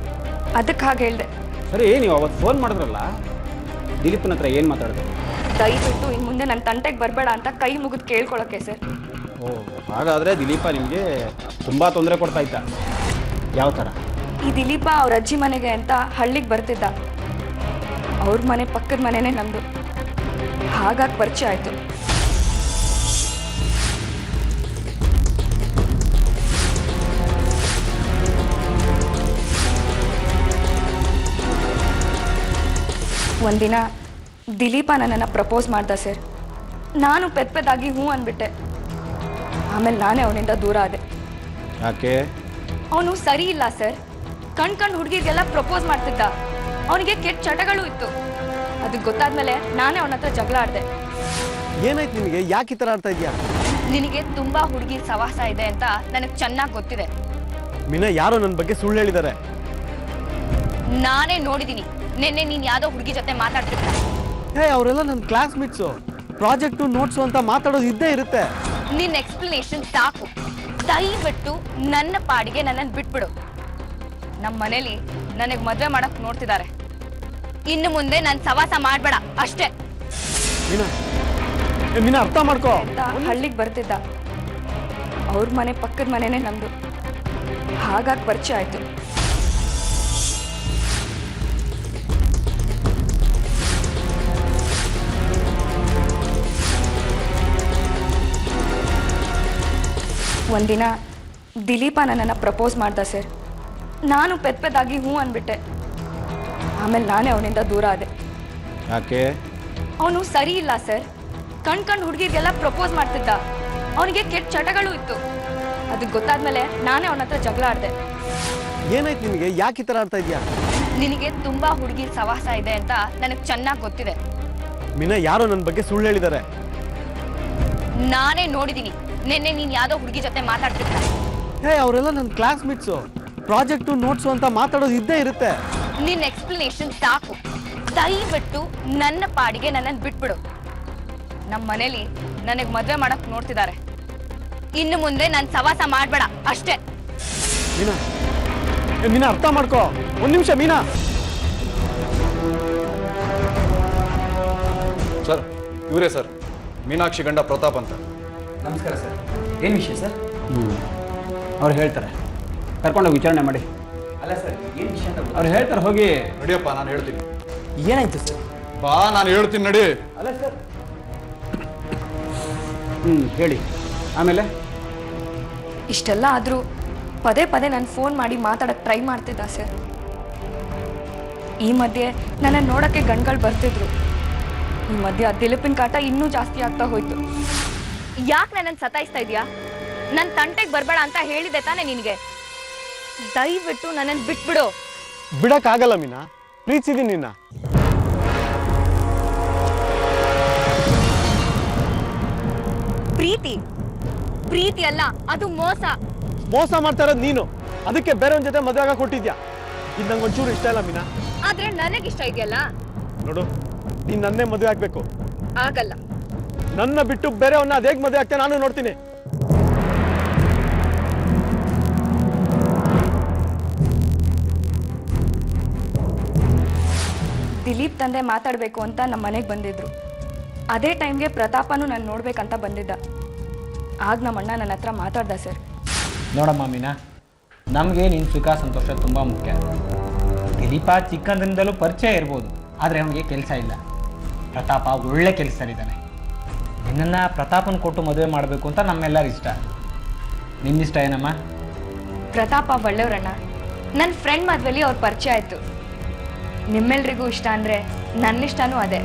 ಅದಕ್ಕೆ ಹಾಗೆ ಹೇಳಿದೆ. ಸರಿ, ನೀವು ಅವತ್ತು ಫೋನ್ ಮಾಡಿದ್ರಲ್ಲ, ದಿಲೀಪನ ಹತ್ರ ಏನು ಮಾತಾಡಿದೆ? ದಯವಿಟ್ಟು ಇನ್ನು ಮುಂದೆ ನನ್ನ ತಂಟೆಗೆ ಬರಬೇಡ ಅಂತ ಕೈ ಮುಗಿದು ಕೇಳ್ಕೊಳ್ಳೋಕ್ಕೆ ಸರ್. ಓ, ಹಾಗಾದರೆ ದಿಲೀಪ ನಿಮಗೆ ತುಂಬ ತೊಂದರೆ ಕೊಡ್ತಾ ಇದ್ದ. ಯಾವ ಥರ? ಈ ದಿಲೀಪ ಅವ್ರ ಅಜ್ಜಿ ಮನೆಗೆ ಅಂತ ಹಳ್ಳಿಗೆ ಬರ್ತಿದ್ದ. ಅವ್ರ ಮನೆ ಪಕ್ಕದ ಮನೆನೇ ನಮ್ಮದು. ಹಾಗಾಗಿ ಪರಿಚಯ ಆಯಿತು. ಒಂದಿನ ದಿಲೀಪ ನನ್ನನ್ನು ಪ್ರಪೋಸ್ ಮಾಡ್ದ ಸರ್. ನಾನು ಪೆದ್ದಾಗಿ ಹ್ಞೂ ಅಂದ್ಬಿಟ್ಟೆ. ಆಮೇಲೆ ನಾನೇ ಅವನಿಂದ ದೂರ ಆದೆ. ಯಾಕೆ? ಅವನು ಸರಿ ಇಲ್ಲ ಸರ್. ಕಣ್ ಹುಡುಗಿಗೆಲ್ಲ ಪ್ರಪೋಸ್ ಮಾಡ್ತಿದ್ದ. ಅವನಿಗೆ ಕೆಟ್ಟ ಚಟಗಳು ಇತ್ತು. ಅದಕ್ಕೆ ಗೊತ್ತಾದ್ಮೇಲೆ ನಾನೇ ಅವನ ಹತ್ರ ಜಗಳ ಆಡಿದೆ. ಏನಾಯ್ತು ನಿನಗೆ? ಯಾಕೆ ಈ ಥರ ಆಡ್ತಾ ಇದೆಯಾ? ನಿನಗೆ ತುಂಬಾ ಹುಡುಗಿ ಸವಾಸ ಇದೆ ಅಂತ ನನಗೆ ಚೆನ್ನಾಗಿ ಗೊತ್ತಿದೆ. ಮೀನಾ, ಯಾರೋ ನನ್ನ ಬಗ್ಗೆ ಸುಳ್ಳು ಹೇಳಿದ್ದಾರೆ. ನಾನೇ ನೋಡಿದೀನಿ. ನಿನ್ನೆ ನೀನ್ ಯಾವ್ದೋ ಹುಡುಗಿ ಜೊತೆ ಮಾತಾಡ್ತಿದ್ದ. ಅವರೆಲ್ಲ ನನ್ನ ಕ್ಲಾಸ್ಮೇಟ್ಸು. ಪ್ರಾಜೆಕ್ಟು ನೋಟ್ಸು ಅಂತ ಮಾತಾಡೋದು ಇದ್ದೇ ಇರುತ್ತೆ. ನಿನ್ನ ಎಕ್ಸ್ಪ್ಲನೇಷನ್ ಸಾಕು. ದಯವಿಟ್ಟು ನನ್ನ ಪಾಡಿಗೆ ನನ್ನನ್ನು ಬಿಟ್ಬಿಡು. ನಮ್ಮ ಮನೇಲಿ ನನಗೆ ಮದುವೆ ಮಾಡಕ್ ನೋಡ್ತಿದ್ದಾರೆ. ಇನ್ನು ಮುಂದೆ ನಾನು ಸವಾಸ ಮಾಡ್ಬೇಡ ಅಷ್ಟೇ. ಮೀನಾ, ಅರ್ಥ ಮಾಡ್ಕೋ. ಹಳ್ಳಿಗೆ ಬರ್ತಿದ್ದ. ಅವ್ರ ಮನೆ ಪಕ್ಕದ ಮನೆನೇ ನಮ್ದು. ಹಾಗಾಗಿ ಪರಿಚಯ ಆಯ್ತು. ಒಂದಿನ ದಿಲೀಪ ನನ್ನನ್ನು ಪ್ರಪೋಸ್ ಮಾಡ್ದ ಸರ್. ನಾನು ಪೆದ್ದಾಗಿ ಹ್ಞೂ ಅಂದ್ಬಿಟ್ಟೆ. ಆಮೇಲೆ ನಾನೇ ಅವನಿಂದ ದೂರ ಆದೆ. ಯಾಕೆ? ಅವನು ಸರಿ ಇಲ್ಲ ಸರ್. ಕಣ್ ಹುಡುಗಿಗೆಲ್ಲ ಪ್ರಪೋಸ್ ಮಾಡ್ತಿದ್ದ. ಅವನಿಗೆ ಕೆಟ್ಟ ಚಟಗಳು ಇತ್ತು. ಅದಕ್ಕೆ ಗೊತ್ತಾದ್ಮೇಲೆ ನಾನೇ ಅವನ ಹತ್ರ ಜಗಳ ಆಡಿದೆ. ಏನಾಯ್ತು ನಿನಗೆ? ಯಾಕೆ ಈ ಥರ ಆಡ್ತಾ ಇದೆಯಾ? ನಿನಗೆ ತುಂಬಾ ಹುಡುಗಿ ಸವಾಸ ಇದೆ ಅಂತ ನನಗೆ ಚೆನ್ನಾಗಿ ಗೊತ್ತಿದೆ. ಮೀನಾ, ಯಾರೋ ನನ್ನ ಬಗ್ಗೆ ಸುಳ್ಳು ಹೇಳಿದ್ದಾರೆ. ನಾನೇ ನೋಡಿದೀನಿ. ನಿನ್ನೆ ನೀನ್ ಯಾವ್ದೋ ಹುಡುಗಿ ಜೊತೆ ಮಾತಾಡ್ತಿದ್ದ. ಅವರೆಲ್ಲ ನನ್ನ ಕ್ಲಾಸ್ಮೇಟ್ಸು. ಪ್ರಾಜೆಕ್ಟು ನೋಟ್ಸು ಅಂತ ಮಾತಾಡೋದು ಇದ್ದೇ ಇರುತ್ತೆ. ನಿನ್ನ ಎಕ್ಸ್ಪ್ಲನೇಷನ್ ಸಾಕು. ದಯವಿಟ್ಟು ನನ್ನ ಪಾಡಿಗೆ ನನ್ನನ್ನು ಬಿಟ್ಬಿಡು. ನಮ್ಮ ಮನೇಲಿ ನನಗೆ ಮದುವೆ ಮಾಡಕ್ ನೋಡ್ತಿದ್ದಾರೆ. ಇನ್ನು ಮುಂದೆ ನಾನು ಸವಾಸ ಮಾಡ್ಬೇಡ ಅಷ್ಟೇ. ಮೀನಾ, ಅರ್ಥ ಮಾಡ್ಕೋ. ಒಂದು ನಿಮಿಷ ಮೀನಾ. ಸರ್, ಇವರೇ ಸರ್, ಮೀನಾಕ್ಷಿ ಗಂಡ ಪ್ರತಾಪ್ ಅಂತ. ನಮಸ್ಕಾರ ಸರ್. ಏನು ವಿಷಯ ಸರ್? ಅವ್ರು ಹೇಳ್ತಾರೆ, ಕರ್ಕೊಂಡೋಗಿ ವಿಚಾರಣೆ ಮಾಡಿ. ಅಲ್ಲ ಸರ್, ಏನು ವಿಷಯ ಅಂತ ಅವ್ರು ಹೇಳ್ತಾರೆ. ಹೋಗಿ ನಡಿಯಪ್ಪ, ನಾನು ಹೇಳ್ತೀನಿ. ಏನಾಯ್ತು ಸರ್? ಬಾ, ನಾನು ಹೇಳ್ತೀನಿ, ನಡಿ. ಅಲ್ಲ ಸರ್. ಹೇಳಿ. ಆಮೇಲೆ ಇಷ್ಟೆಲ್ಲ ಆದರೂ ಪದೇ ಪದೇ ನಾನು ಫೋನ್ ಮಾಡಿ ಮಾತಾಡಕ್ಕೆ ಟ್ರೈ ಮಾಡ್ತಿದ್ದ ಸರ್. ಈ ಮಧ್ಯೆ ನನ್ನನ್ನು ನೋಡೋಕ್ಕೆ ಗಂಡುಗಳು ಬರ್ತಿದ್ರು. ಈ ಮಧ್ಯೆ ದಿಲೀಪಿನ ಕಾಟ ಇನ್ನೂ ಜಾಸ್ತಿ ಆಗ್ತಾ ಹೋಯ್ತು. ಯಾಕೆ ನನ್ನನ್ನು ಸತಾಯಿಸ್ತಾ ಇದೀಯಾ? ನನ್ನ ತಂಟೆಗೆ ಬರಬೇಡ ಅಂತ ಹೇಳಿದೆ ತಾನೇ ನಿನಗೆ? ದಯವಿಟ್ಟು ನನ್ನನ್ನು ಬಿಟ್ಬಿಡು. ಬಿಡಕ್ಕಾಗಲ್ಲ ಮೀನಾ, ಪ್ರೀತಿಸಿದೀನಿ ನಿನ್ನ. ಪ್ರೀತಿ ಅಲ್ಲ, ಅದು ಮೋಸ. ಮೋಸ ಮಾಡ್ತಾ ಇರೋದು ನೀನು. ಅದಕ್ಕೆ ಬೇರೆಯವ್ರ ಜೊತೆ ಮದುವೆ ಆಗ ಕೊಟ್ಟಿದ್ಯಾ. ಇದು ನಂಗೆ ಒಂಚೂರು ಇಷ್ಟ ಇಲ್ಲ ಮೀನಾ. ಆದ್ರೆ ನನಗಿಷ್ಟ ಇದೆಯಲ್ಲ. ನೋಡು, ನೀನ್ ನನ್ನೇ ಮದುವೆ ಆಗ್ಬೇಕು. ಆಗಲ್ಲ. ನನ್ನ ಬಿಟ್ಟು ಬೇರೆಯವ್ರನ್ನ ಅದ್ ಹೇಗ್ ಮದುವೆ ಆಗ್ತೇನೆ ನಾನು ನೋಡ್ತೀನಿ. ದಿಲೀಪ್ ತಂದೆ ಮಾತಾಡಬೇಕು ಅಂತ ನಮ್ಮ ಮನೆಗೆ ಬಂದಿದ್ರು. ಅದೇ ಟೈಮ್ಗೆ ಪ್ರತಾಪನೂ ನಾನು ನೋಡ್ಬೇಕಂತ ಬಂದಿದ್ದ. ಆಗ ನಮ್ಮ ಅಣ್ಣ ನನ್ನ ಹತ್ರ ಮಾತಾಡ್ದ ಸರ್. ನೋಡಮ್ಮ ಮೀನಾ, ನಮಗೆ ನಿನ್ನ ಸುಖ ಸಂತೋಷ ತುಂಬ ಮುಖ್ಯ. ದಿಲೀಪ ಚಿಕ್ಕಂದ್ರಿಂದಲೂ ಪರಿಚಯ ಇರ್ಬೋದು, ಆದರೆ ಅವನಿಗೆ ಕೆಲಸ ಇಲ್ಲ. ಪ್ರತಾಪ ಒಳ್ಳೆ ಕೆಲಸದಲ್ಲಿದ್ದಾನೆ. ನಿನ್ನನ್ನು ಪ್ರತಾಪನ ಕೊಟ್ಟು ಮದುವೆ ಮಾಡಬೇಕು ಅಂತ ನಮ್ಮೆಲ್ಲರ ಇಷ್ಟ. ನಿನ್ನಿಷ್ಟ ಏನಮ್ಮ? ಪ್ರತಾಪ ಒಳ್ಳೆಯವ್ರಣ್ಣ. ನನ್ನ ಫ್ರೆಂಡ್ ಮದ್ವೆಲಿ ಅವ್ರ ಪರಿಚಯ ಆಯ್ತು. ನಿಮ್ಮೆಲ್ರಿಗೂ ಇಷ್ಟ ಅಂದ್ರೆ ನನ್ನ ಇಷ್ಟನೂ ಅದೇ.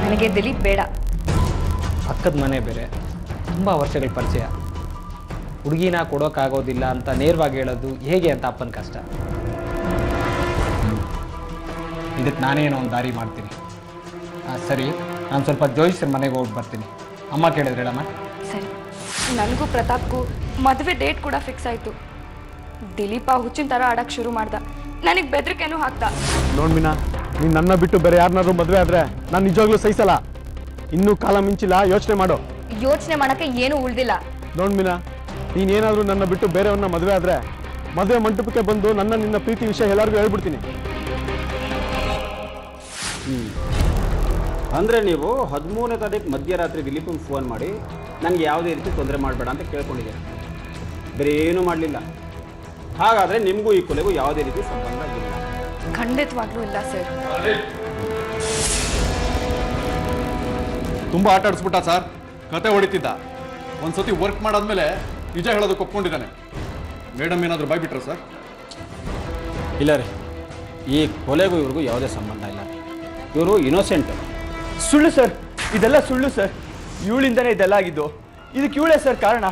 ನನಗೆ ದಿಲೀಪ್ ಬೇಡ. ಪಕ್ಕದ ಮನೆ ಬೇರೆ, ತುಂಬ ವರ್ಷಗಳ ಪರಿಚಯ. ಹುಡುಗಿನ ಕೊಡೋಕ್ಕಾಗೋದಿಲ್ಲ ಅಂತ ನೇರವಾಗಿ ಹೇಳೋದು ಹೇಗೆ ಅಂತ ಅಪ್ಪನ ಕಷ್ಟ. ಇದಕ್ಕೆ ನಾನೇನೋ ಒಂದು ದಾರಿ ಮಾಡ್ತೀನಿ. ಸರಿ, ನಾನು ಸ್ವಲ್ಪ ಜೋಯಿಸ್ರ ಮನೆಗೆ ಹೋಗಿ ಬರ್ತೀನಿ. ಅಮ್ಮ ಕೇಳಿದ್ರೆ ಹೇಳಮ್ಮ. ಸರಿ. ನನಗೂ ಪ್ರತಾಪ್ಗೂ ಮದುವೆ ಡೇಟ್ ಕೂಡ ಫಿಕ್ಸ್ ಆಯಿತು. ದಿಲೀಪ ಹುಚ್ಚಿನ ಥರ ಆಡಕ್ಕೆ ಶುರು ಮಾಡ್ದ. ನನಗೆ ಬೆದರಿಕೆನೂ ಹಾಕ್ದ. ನೋಡ್ ಮೀನಾ, ನೀನು ನನ್ನ ಬಿಟ್ಟು ಬೇರೆ ಯಾರನ್ನಾದ್ರೂ ಮದುವೆ ಆದರೆ ನಾನು ನಿಜವಾಗ್ಲೂ ಸಹಿಸಲ್ಲ. ಇನ್ನೂ ಕಾಲ ಮಿಂಚಿಲ್ಲ, ಯೋಚನೆ ಮಾಡು. ಯೋಚನೆ ಮಾಡಕ್ಕೆ ಏನು ಉಳ್ದಿಲ್ಲ. ನೋಡ್ ಮೀನಾ, ನೀನೇನಾದರೂ ನನ್ನ ಬಿಟ್ಟು ಬೇರೆಯವ್ರನ್ನ ಮದುವೆ ಆದರೆ ಮದುವೆ ಮಂಟಪಕ್ಕೆ ಬಂದು ನಿನ್ನ ಪ್ರೀತಿ ವಿಷಯ ಎಲ್ಲರಿಗೂ ಹೇಳ್ಬಿಡ್ತೀನಿ. ಅಂದರೆ ನೀವು 13ನೇ ತಾರೀಕು ಮಧ್ಯರಾತ್ರಿ ದಿಲೀಪಂಗೆ ಫೋನ್ ಮಾಡಿ ನನಗೆ ಯಾವುದೇ ರೀತಿ ತೊಂದರೆ ಮಾಡಬೇಡ ಅಂತ ಕೇಳ್ಕೊಂಡಿದ್ದೀರಿ, ಬೇರೆ ಏನೂ ಮಾಡಲಿಲ್ಲ. ಹಾಗಾದರೆ ನಿಮಗೂ ಈ ಕೊಲೆಗೂ ಯಾವುದೇ ರೀತಿ ಸಂಬಂಧ ಇಲ್ಲ? ಖಂಡಿತವಾಗ್ಲೂ ಇಲ್ಲ ಸರ್. ತುಂಬ ಆಟ ಆಡಿಸ್ಬಿಟ್ಟ ಸರ್, ಕತೆ ಹೊಡಿತಿದ್ದ. ಒಂದ್ಸತಿ ವರ್ಕ್ ಮಾಡಾದ್ಮೇಲೆ ನಿಜ ಹೇಳೋದಕ್ಕೆ ಒಪ್ಕೊಂಡಿದ್ದಾನೆ. ಮೇಡಮ್ ಏನಾದರೂ ಬಾಯ್ಬಿಟ್ರ ಸರ್? ಇಲ್ಲ ರೀ, ಈ ಕೊಲೆಗೂ ಇವ್ರಿಗೂ ಯಾವುದೇ ಸಂಬಂಧ ಇಲ್ಲ. ಇವರು ಇನ್ನೋಸೆಂಟ್. ಸುಳ್ಳು ಸರ್, ಇದೆಲ್ಲ ಸುಳ್ಳು ಸರ್. ಇವಳಿಂದನೇ ಇದೆಲ್ಲ ಆಗಿದ್ದು. ಇದಕ್ಕೆ ಇವಳೇ ಸರ್ ಕಾರಣ.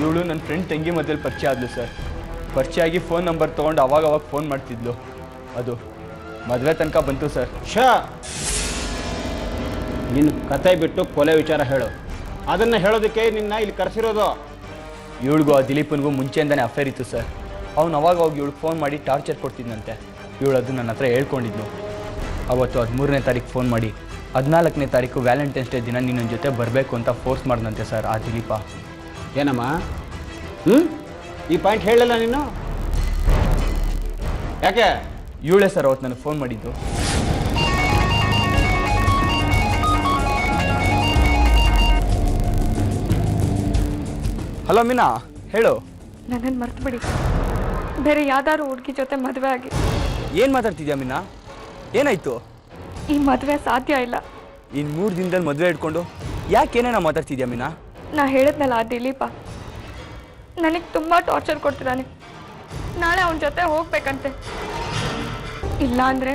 ಇವಳು ನನ್ನ ಫ್ರೆಂಡ್ ತಂಗಿ ಮಧ್ಯದಲ್ಲಿ ಪರಿಚಯ ಆದ್ಲು ಸರ್. ಪರಿಚಯ ಆಗಿ ಫೋನ್ ನಂಬರ್ ತೊಗೊಂಡು ಅವಾಗ ಫೋನ್ ಮಾಡ್ತಿದ್ಲು. ಅದು ಮದುವೆ ತನಕ ಬಂತು ಸರ್. ನಿನ್ನ ಕತೆ ಬಿಟ್ಟು ಕೊಲೆ ವಿಚಾರ ಹೇಳು. ಅದನ್ನು ಹೇಳೋದಕ್ಕೆ ನಿನ್ನ ಇಲ್ಲಿ ಕರೆಸಿರೋದು. ಇವಳಿಗೂ ಆ ದಿಲೀಪನಿಗೂ ಮುಂಚೆಯಿಂದನೇ ಅಫೇರ್ ಇತ್ತು ಸರ್. ಅವ್ನು ಅವಾಗ ಹೋಗಿ ಇವಳಿಗೆ ಫೋನ್ ಮಾಡಿ ಟಾರ್ಚರ್ ಕೊಡ್ತಿದ್ದಂತೆ. ಇವಳು ಅದು ನನ್ನ ಹತ್ರ ಹೇಳ್ಕೊಂಡಿದ್ಲು. ಅವತ್ತು 13ನೇ ತಾರೀಕು ಫೋನ್ ಮಾಡಿ 14ನೇ ತಾರೀಕು ವ್ಯಾಲೆಂಟೈನ್ಸ್ ಡೇ ದಿನ ನಿನ್ನ ಜೊತೆ ಬರಬೇಕು ಅಂತ ಫೋರ್ಸ್ ಮಾಡಿದಂತೆ ಸರ್ ಆ ದಿಲೀಪ. ಏನಮ್ಮ? ಈ ಪಾಯಿಂಟ್ ಹೇಳಲ್ಲ ನೀನು? ಯಾಕೆ? ಇವಳೇ ಸರ್ ಅವತ್ತು ನನಗೆ ಫೋನ್ ಮಾಡಿದ್ದು. ಹಲೋ ಮೀನಾ, ಹೇಳು. ನನ್ನನ್ನು ಮರ್ತು ಬಿಡಿ. ಬೇರೆ ಯಾವ್ದಾದ್ರು ಹುಡುಗಿ ಜೊತೆ ಮದುವೆ ಆಗಿ. ಏನು ಮಾತಾಡ್ತಿದ್ಯಾ ಮೀನಾ? ಏನಾಯ್ತು? ಈ ಮದುವೆ ಸಾಧ್ಯ ಇಲ್ಲ. ಇನ್ನು 3 ದಿನದಲ್ಲಿ ಮದುವೆ ಇಟ್ಕೊಂಡು ಯಾಕೇನೇನೋ ಮಾತಾಡ್ತಿದ್ಯಾ ಮೀನಾ? ನಾ ಹೇಳಿದ್ನಲ್ಲ ಆ ದಿಲೀಪ ನನಗೆ ತುಂಬ ಟಾರ್ಚರ್ ಕೊಡ್ತಿದ್ದಾನೆ. ನಾಳೆ ಅವನ ಜೊತೆ ಹೋಗ್ಬೇಕಂತೆ. ಇಲ್ಲ ಅಂದರೆ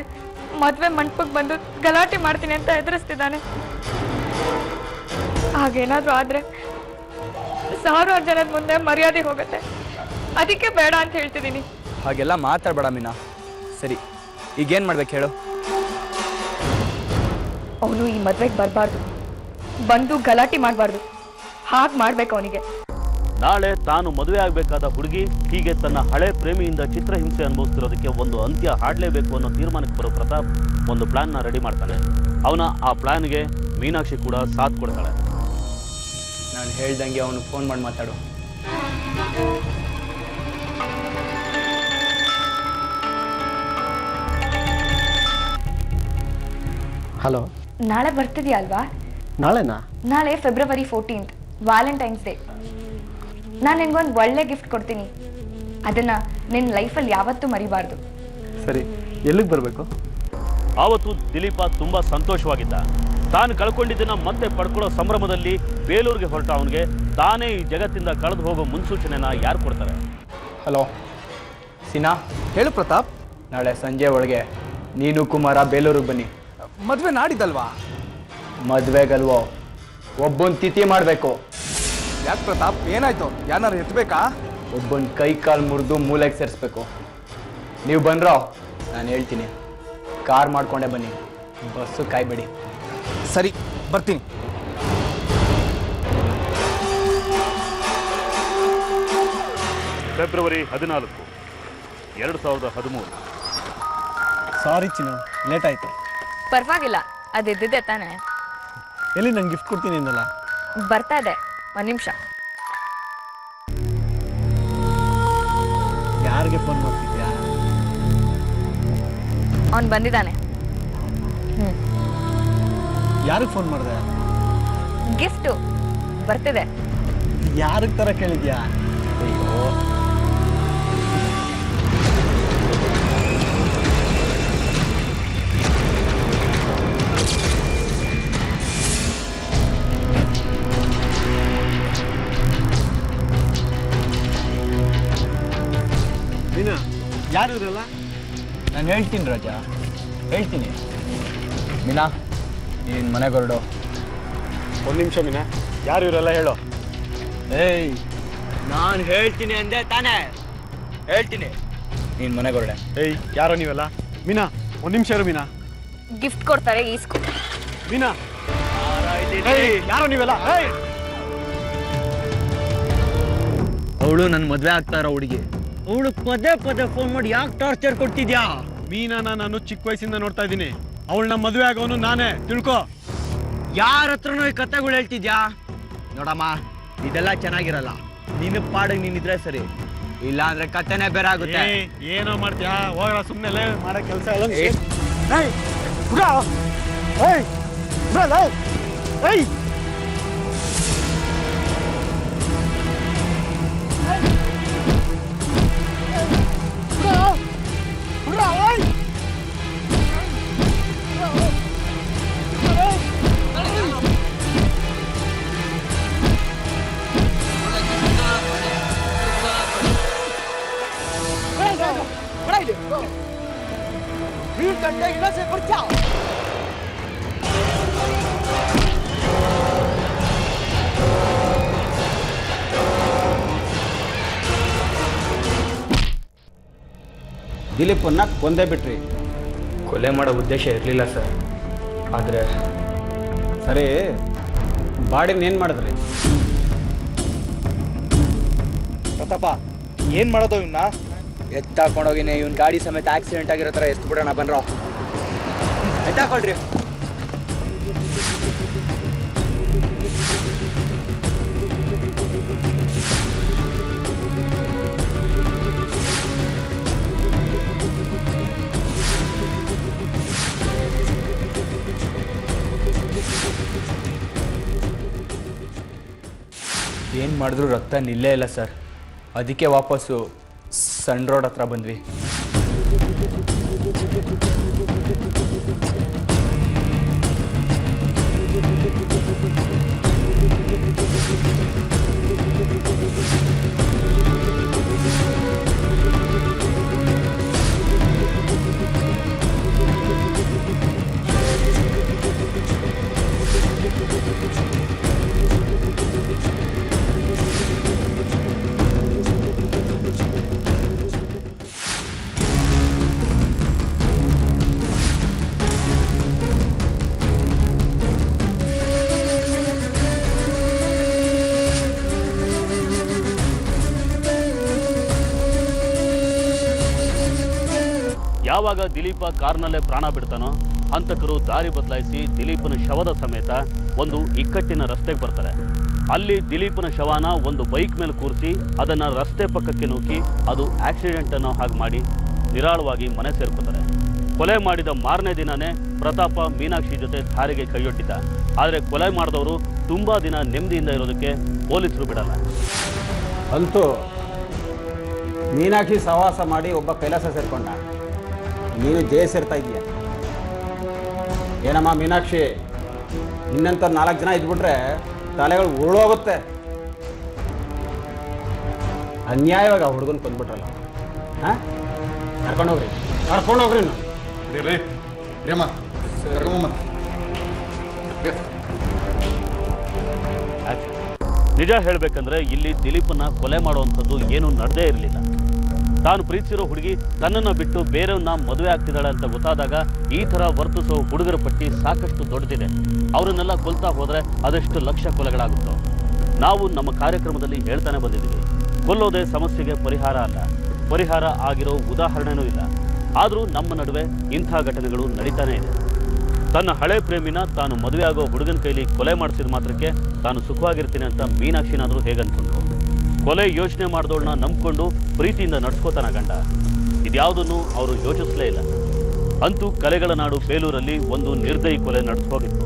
ಮದುವೆ ಮಂಟಪಕ್ಕೆ ಬಂದು ಗಲಾಟೆ ಮಾಡ್ತೀನಿ ಅಂತ ಹೆದರಿಸ್ತಿದ್ದಾನೆ. ಹಾಗೇನಾದರೂ ಆದರೆ 1000 ಜನದ ಮುಂದೆ ಮರ್ಯಾದೆ ಹೋಗುತ್ತೆ. ಅದಕ್ಕೆ ಬೇಡ ಅಂತ ಹೇಳ್ತಿದ್ದೀನಿ. ಹಾಗೆಲ್ಲ ಮಾತಾಡಬೇಡ ಮೀನಾ. ಸರಿ, ಈಗೇನು ಮಾಡ್ಬೇಕು ಹೇಳು? ಅವನು ಈ ಮದುವೆಗೆ ಬರಬಾರ್ದು, ಬಂದು ಗಲಾಟೆ ಮಾಡಬಾರ್ದು. ಹಾಗೆ ಮಾಡ್ಬೇಕು ಅವನಿಗೆ. ನಾಳೆ ತಾನು ಮದುವೆ ಆಗಬೇಕಾದ ಹುಡುಗಿ ಹೀಗೆ ತನ್ನ ಹಳೆ ಪ್ರೇಮಿಯಿಂದ ಚಿತ್ರಹಿಂಸೆ ಅನುಭವಿಸ್ತಿರೋದಕ್ಕೆ ಒಂದು ಅಂತ್ಯ ಹಾಡಲೇಬೇಕು ಅನ್ನೋ ತೀರ್ಮಾನಕ್ಕೆ ಬರೋ ಪ್ರತಾಪ್ ಒಂದು ಪ್ಲಾನ್ನ ರೆಡಿ ಮಾಡ್ತಾನೆ. ಅವನ ಆ ಪ್ಲಾನ್ಗೆ ಮೀನಾಕ್ಷಿ ಕೂಡ ಸಾಥ್ ಕೊಡ್ತಾಳೆ. ನಾನು ಹೇಳ್ದಂಗೆ ಅವನು ಫೋನ್ ಮಾಡಿ ಮಾತಾಡು. ಹಲೋ, ನಾಳೆ ಬರ್ತಿದ್ಯಾ ಅಲ್ವಾ? ನಾಳೆನಾ? ನಾಳೆ ಫೆಬ್ರವರಿ 14th ವ್ಯಾಲೆಂಟೈನ್ಸ್ ಡೇ. ನಾನು ನಿನ್ಗೊಂದು ಒಳ್ಳೆ ಗಿಫ್ಟ್ ಕೊಡ್ತೀನಿ. ಅದನ್ನು ನಿನ್ನ ಲೈಫಲ್ಲಿ ಯಾವತ್ತೂ ಮರಿಬಾರ್ದು. ಸರಿ, ಎಲ್ಲಿಗೆ ಬರಬೇಕು? ಆವತ್ತು ದಿಲೀಪ ತುಂಬ ಸಂತೋಷವಾಗಿದ್ದ. ತಾನು ಕಳ್ಕೊಂಡಿದ್ದನ್ನ ಮತ್ತೆ ಪಡ್ಕೊಳ್ಳೋ ಸಂಭ್ರಮದಲ್ಲಿ ಬೇಲೂರಿಗೆ ಹೊರಟ ಅವನಿಗೆ ತಾನೇ ಈ ಜಗತ್ತಿಂದ ಕಳೆದು ಹೋಗೋ ಮುನ್ಸೂಚನೆನ ಯಾರು ಕೊಡ್ತಾರೆ? ಹಲೋ ಸಿನಾ, ಹೇಳು ಪ್ರತಾಪ್. ನಾಳೆ ಸಂಜೆ ಒಳಗೆ ನೀನು ಕುಮಾರ ಬೇಲೂರಿಗೆ ಬನ್ನಿ. ಮದುವೆ ನಾಡಿದ್ದಲ್ವಾ? ಮದುವೆಗಲ್ವೋ, ಒಬ್ಬನ ತಿಥಿ ಮಾಡಬೇಕು. ಯಾಕೆ ಪ್ರತಾಪ್, ಏನಾಯ್ತು? ಯಾರು ಎತ್ತಬೇಕಾ? ಒಬ್ಬನ ಕೈ ಕಾಲು ಮುರಿದು ಮೂಲೆಗೆ ಸೇರಿಸ್ಬೇಕು. ನೀವು ಬಂದ್ರೋ ನಾನು ಹೇಳ್ತೀನಿ. ಕಾರ್ ಮಾಡ್ಕೊಂಡೆ ಬನ್ನಿ, ಬಸ್ಸು ಕಾಯ್ಬೇಡಿ. ಸರಿ, ಬರ್ತೀನಿ. ಫೆಬ್ರವರಿ 14, 2013. ಸಾರಿ ಚಿನ್ನು, ಲೇಟ್ ಆಯಿತು. ಪರವಾಗಿಲ್ಲ, ಅದಿದ್ದಿದೆ ತಾನೆ. ಎಲ್ಲಿ ನಂಗೆ ಗಿಫ್ಟ್ ಕೊಡ್ತೀನಿ ಅಂದಲ್ಲ? ಬರ್ತಾ ಇದೆ, 1 ನಿಮಿಷ. ಯಾರಿಗೆ ಫೋನ್ ಮಾಡ್ತಿದ್ಯಾ? ಅವನು ಬಂದಿದ್ದಾನೆ. ಯಾರಿಗೆ ಫೋನ್ ಮಾಡಿದೆ? ಗಿಫ್ಟು ಬರ್ತಿದೆ. ಯಾರಿಗೆ ತರ ಕೇಳಿದ್ಯಾ? ಅಯ್ಯೋ, ಯಾರು ಇರಲ್ಲ? ನಾನು ಹೇಳ್ತೀನಿ ರಾಜ, ಹೇಳ್ತೀನಿ. ಮೀನಾ, ನೀನು ಮನೆಗೆ ಹೊರಡು. ಒಂದು ನಿಮಿಷ ಮೀನಾ, ಯಾರು ಇರಲ್ಲ ಹೇಳು. ಏಯ್, ನಾನು ಹೇಳ್ತೀನಿ ಅಂದೆ ತಾನೇ, ಹೇಳ್ತೀನಿ. ನೀನು ಮನೆಗೆ ಹೊರಡೆ. ಏಯ್, ಯಾರೋ ನೀವೆಲ್ಲ? ಮೀನಾ, ಒಂದು ನಿಮಿಷ ಇರು ಮೀನಾ. ಗಿಫ್ಟ್ ಕೊಡ್ತಾರೆ, ಈಸ್ಕೊ. ಮೀನಾ, ಏಯ್, ಯಾರೋ ನೀವೆಲ್ಲ? ಏಯ್, ಅವಳು ನನ್ನ ಮದುವೆ ಆಗ್ತಾ ಇರೋ ಹುಡುಗಿ. ಅವಳು ಪದೇ ಪದೇ ಫೋನ್ ಮಾಡಿ ಯಾಕೆ ಟಾರ್ಚರ್ ಕೊಡ್ತಿದ್ಯಾ? ಮೀನಾನ ನಾನು ಚಿಕ್ಕ ವಯಸ್ಸಿಂದ ನೋಡ್ತಾ ಇದ್ದೀನಿ. ಅವಳನ್ನ ಮದುವೆ ಆಗೋನು ನಾನೇ, ತಿಳ್ಕೊ. ಯಾರ ಹತ್ರನೂ ಈ ಕಥೆಗಳು ಹೇಳ್ತಿದ್ಯಾ? ನೋಡಮ್ಮ, ಇದೆಲ್ಲ ಚೆನ್ನಾಗಿರಲ್ಲ. ನಿನ್ನ ಪಾಡಿಗೆ ನೀನಿದ್ರೆ ಸರಿ, ಇಲ್ಲ ಅಂದ್ರೆ ಕಥೆನೇ ಬೇರೆ ಆಗುತ್ತೆ. ಏನೋ ಮಾಡ್ತೀಯಾ? ಹೋಗಲ್ಲ ಸುಮ್ಮನೆ ಮಾಡೋ ಕೆಲಸ ಎಲ್ಲ. ದಿಲೀಪನ್ನ ಕೊಂದೇ ಬಿಟ್ರಿ. ಕೊಲೆ ಮಾಡೋ ಉದ್ದೇಶ ಇರಲಿಲ್ಲ ಸರ್. ಆದರೆ ಸರಿ, ಬಾಡಿನ ಏನು ಮಾಡಿದ್ರಿ? ಪ್ರತಾಪ, ಏನು ಮಾಡೋದು ಇವನ್ನ? ಎತ್ತಾಕೊಂಡೋಗಿನಿ. ಇವನ್ ಗಾಡಿ ಸಮೇತ ಆಕ್ಸಿಡೆಂಟ್ ಆಗಿರೋ ಥರ ಎತ್ತು ಬಿಡೋಣ ಬನ್ರೋ. ಎತ್ತಾಕೊಳ್ರಿ. ಏನು ಮಾಡಿದ್ರು ರಕ್ತ ನಿಲ್ಲೇ ಇಲ್ಲ ಸರ್. ಅದಕ್ಕೆ ವಾಪಸ್ಸು ಸಣ್ಣ ರೋಡ್ ಹತ್ರ ಬಂದ್ವಿ. ಯಾವಾಗ ದಿಲೀಪ ಕಾರ್ನಲ್ಲೇ ಪ್ರಾಣ ಬಿಡ್ತಾನೋ, ಹಂತಕರು ದಾರಿ ಬದಲಾಯಿಸಿ ದಿಲೀಪನ ಶವದ ಸಮೇತ ಒಂದು ಇಕ್ಕಟ್ಟಿನ ರಸ್ತೆಗೆ ಬರ್ತಾರೆ. ಅಲ್ಲಿ ದಿಲೀಪನ ಶವನ ಒಂದು ಬೈಕ್ ಮೇಲೆ ಕೂರಿಸಿ ಅದನ್ನು ರಸ್ತೆ ಪಕ್ಕಕ್ಕೆ ನೂಕಿ ಅದು ಆಕ್ಸಿಡೆಂಟ್ ಅನ್ನೋ ಹಾಗೆ ಮಾಡಿ ನಿರಾಳವಾಗಿ ಮನೆ ಸೇರ್ಕೋತಾರೆ. ಕೊಲೆ ಮಾಡಿದ ಮಾರನೇ ದಿನನೇ ಪ್ರತಾಪ ಮೀನಾಕ್ಷಿ ಜೊತೆ ದಾರಿಗೆ ಕೈಯೊಡ್ಡಿದ್ದ. ಆದರೆ ಕೊಲೆ ಮಾಡಿದವರು ತುಂಬ ದಿನ ನೆಮ್ಮದಿಯಿಂದ ಇರೋದಕ್ಕೆ ಪೊಲೀಸರು ಬಿಡಲ್ಲ. ಅಂತೂ ಮೀನಾಕ್ಷಿ ಸಹವಾಸ ಮಾಡಿ ಒಬ್ಬ ಕೈಲಾಸ ಸೇರ್ಕೊಂಡ. ನೀನು ಜಯ ಸೇರ್ತಾ ಇದೀಯ. ಏನಮ್ಮ ಮೀನಾಕ್ಷಿ, ನಿನ್ನಂತ 4 ಜನ ಇದ್ಬಿಟ್ರೆ ತಲೆಗಳು ಉರುಳೋಗುತ್ತೆ. ಅನ್ಯಾಯವಾಗಿ ಆ ಹುಡುಗನ ಕೊಂದ್ಬಿಟ್ರಲ್ಲ. ಹಾಂ, ಕರ್ಕೊಂಡೋಗ್ರಿ. ನಿಜ ಹೇಳಬೇಕಂದ್ರೆ ಇಲ್ಲಿ ದಿಲೀಪನ್ನ ಕೊಲೆ ಮಾಡುವಂಥದ್ದು ಏನೂ ನಡೆದೇ ಇರಲಿಲ್ಲ. ತಾನು ಪ್ರೀತಿಸಿರೋ ಹುಡುಗಿ ತನ್ನನ್ನು ಬಿಟ್ಟು ಬೇರೆಯವ್ರನ್ನ ಮದುವೆ ಆಗ್ತಿದ್ದಾಳೆ ಅಂತ ಗೊತ್ತಾದಾಗ ಈ ಥರ ವರ್ತಿಸೋ ಹುಡುಗರ ಪಟ್ಟಿ ಸಾಕಷ್ಟು ದೊಡ್ಡದಿದೆ. ಅವರನ್ನೆಲ್ಲ ಕೊಲ್ತಾ ಹೋದರೆ ಅದೆಷ್ಟು ಲಕ್ಷ ಕೊಲೆಗಳಾಗುತ್ತೋ. ನಾವು ನಮ್ಮ ಕಾರ್ಯಕ್ರಮದಲ್ಲಿ ಹೇಳ್ತಾನೆ ಬಂದಿದ್ದೀವಿ, ಕೊಲ್ಲೋದೇ ಸಮಸ್ಯೆಗೆ ಪರಿಹಾರ ಅಲ್ಲ, ಪರಿಹಾರ ಆಗಿರೋ ಉದಾಹರಣೆನೂ ಇಲ್ಲ. ಆದರೂ ನಮ್ಮ ನಡುವೆ ಇಂಥ ಘಟನೆಗಳು ನಡೀತಾನೆ ಇದೆ. ತನ್ನ ಹಳೆ ಪ್ರೇಮಿನ ತಾನು ಮದುವೆ ಆಗೋ ಹುಡುಗನ ಕೈಲಿ ಕೊಲೆ ಮಾಡಿಸಿದ ಮಾತ್ರಕ್ಕೆ ತಾನು ಸುಖವಾಗಿರ್ತೀನಿ ಅಂತ ಮೀನಾಕ್ಷಿನಾದರೂ ಹೇಗನ್ಕೊಂಡ್ರು? ಕೊಲೆ ಯೋಚನೆ ಮಾಡಿದವಳನ್ನ ನಂಬ್ಕೊಂಡು ಪ್ರೀತಿಯಿಂದ ನಡ್ಸ್ಕೋತಾನ ಗಂಡ. ಇದ್ಯಾವುದನ್ನು ಅವರು ಯೋಚಿಸಲೇ ಇಲ್ಲ. ಅಂತೂ ಕಲೆಗಳ ನಾಡು ಬೇಲೂರಲ್ಲಿ ಒಂದು ನಿರ್ದಯಿ ಕೊಲೆ ನಡೆಸೋಗಿತ್ತು.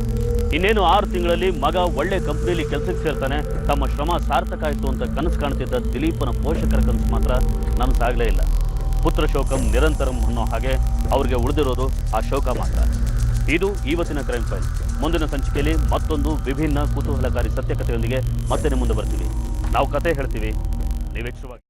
ಇನ್ನೇನು 6 ತಿಂಗಳಲ್ಲಿ ಮಗ ಒಳ್ಳೆ ಕಂಪ್ನಿಲಿ ಕೆಲಸಕ್ಕೆ ಸೇರ್ತಾನೆ, ತಮ್ಮ ಶ್ರಮ ಸಾರ್ಥಕ ಆಯಿತು ಅಂತ ಕನಸು ಕಾಣ್ತಿದ್ದ ದಿಲೀಪನ ಪೋಷಕರ ಕನಸು ಮಾತ್ರ ನನಸಾಗಲೇ ಇಲ್ಲ. ಪುತ್ರ ಶೋಕಂ ನಿರಂತರಂ ಅನ್ನೋ ಹಾಗೆ ಅವ್ರಿಗೆ ಉಳಿದಿರೋದು ಆ ಶೋಕ ಮಾತ್ರ. ಇದು ಇವತ್ತಿನ ಕ್ರೈಮ್ ಫೈಲ್. ಮುಂದಿನ ಸಂಚಿಕೆಯಲ್ಲಿ ಮತ್ತೊಂದು ವಿಭಿನ್ನ ಕುತೂಹಲಕಾರಿ ಸತ್ಯಕಥೆಯೊಂದಿಗೆ ಮತ್ತೆ ಮುಂದೆ ಬರ್ತೀವಿ. ನಾವು ಕತೆ ಹೇಳ್ತೀವಿ, ನೀವೆಚ್ಚರವಾಗಿ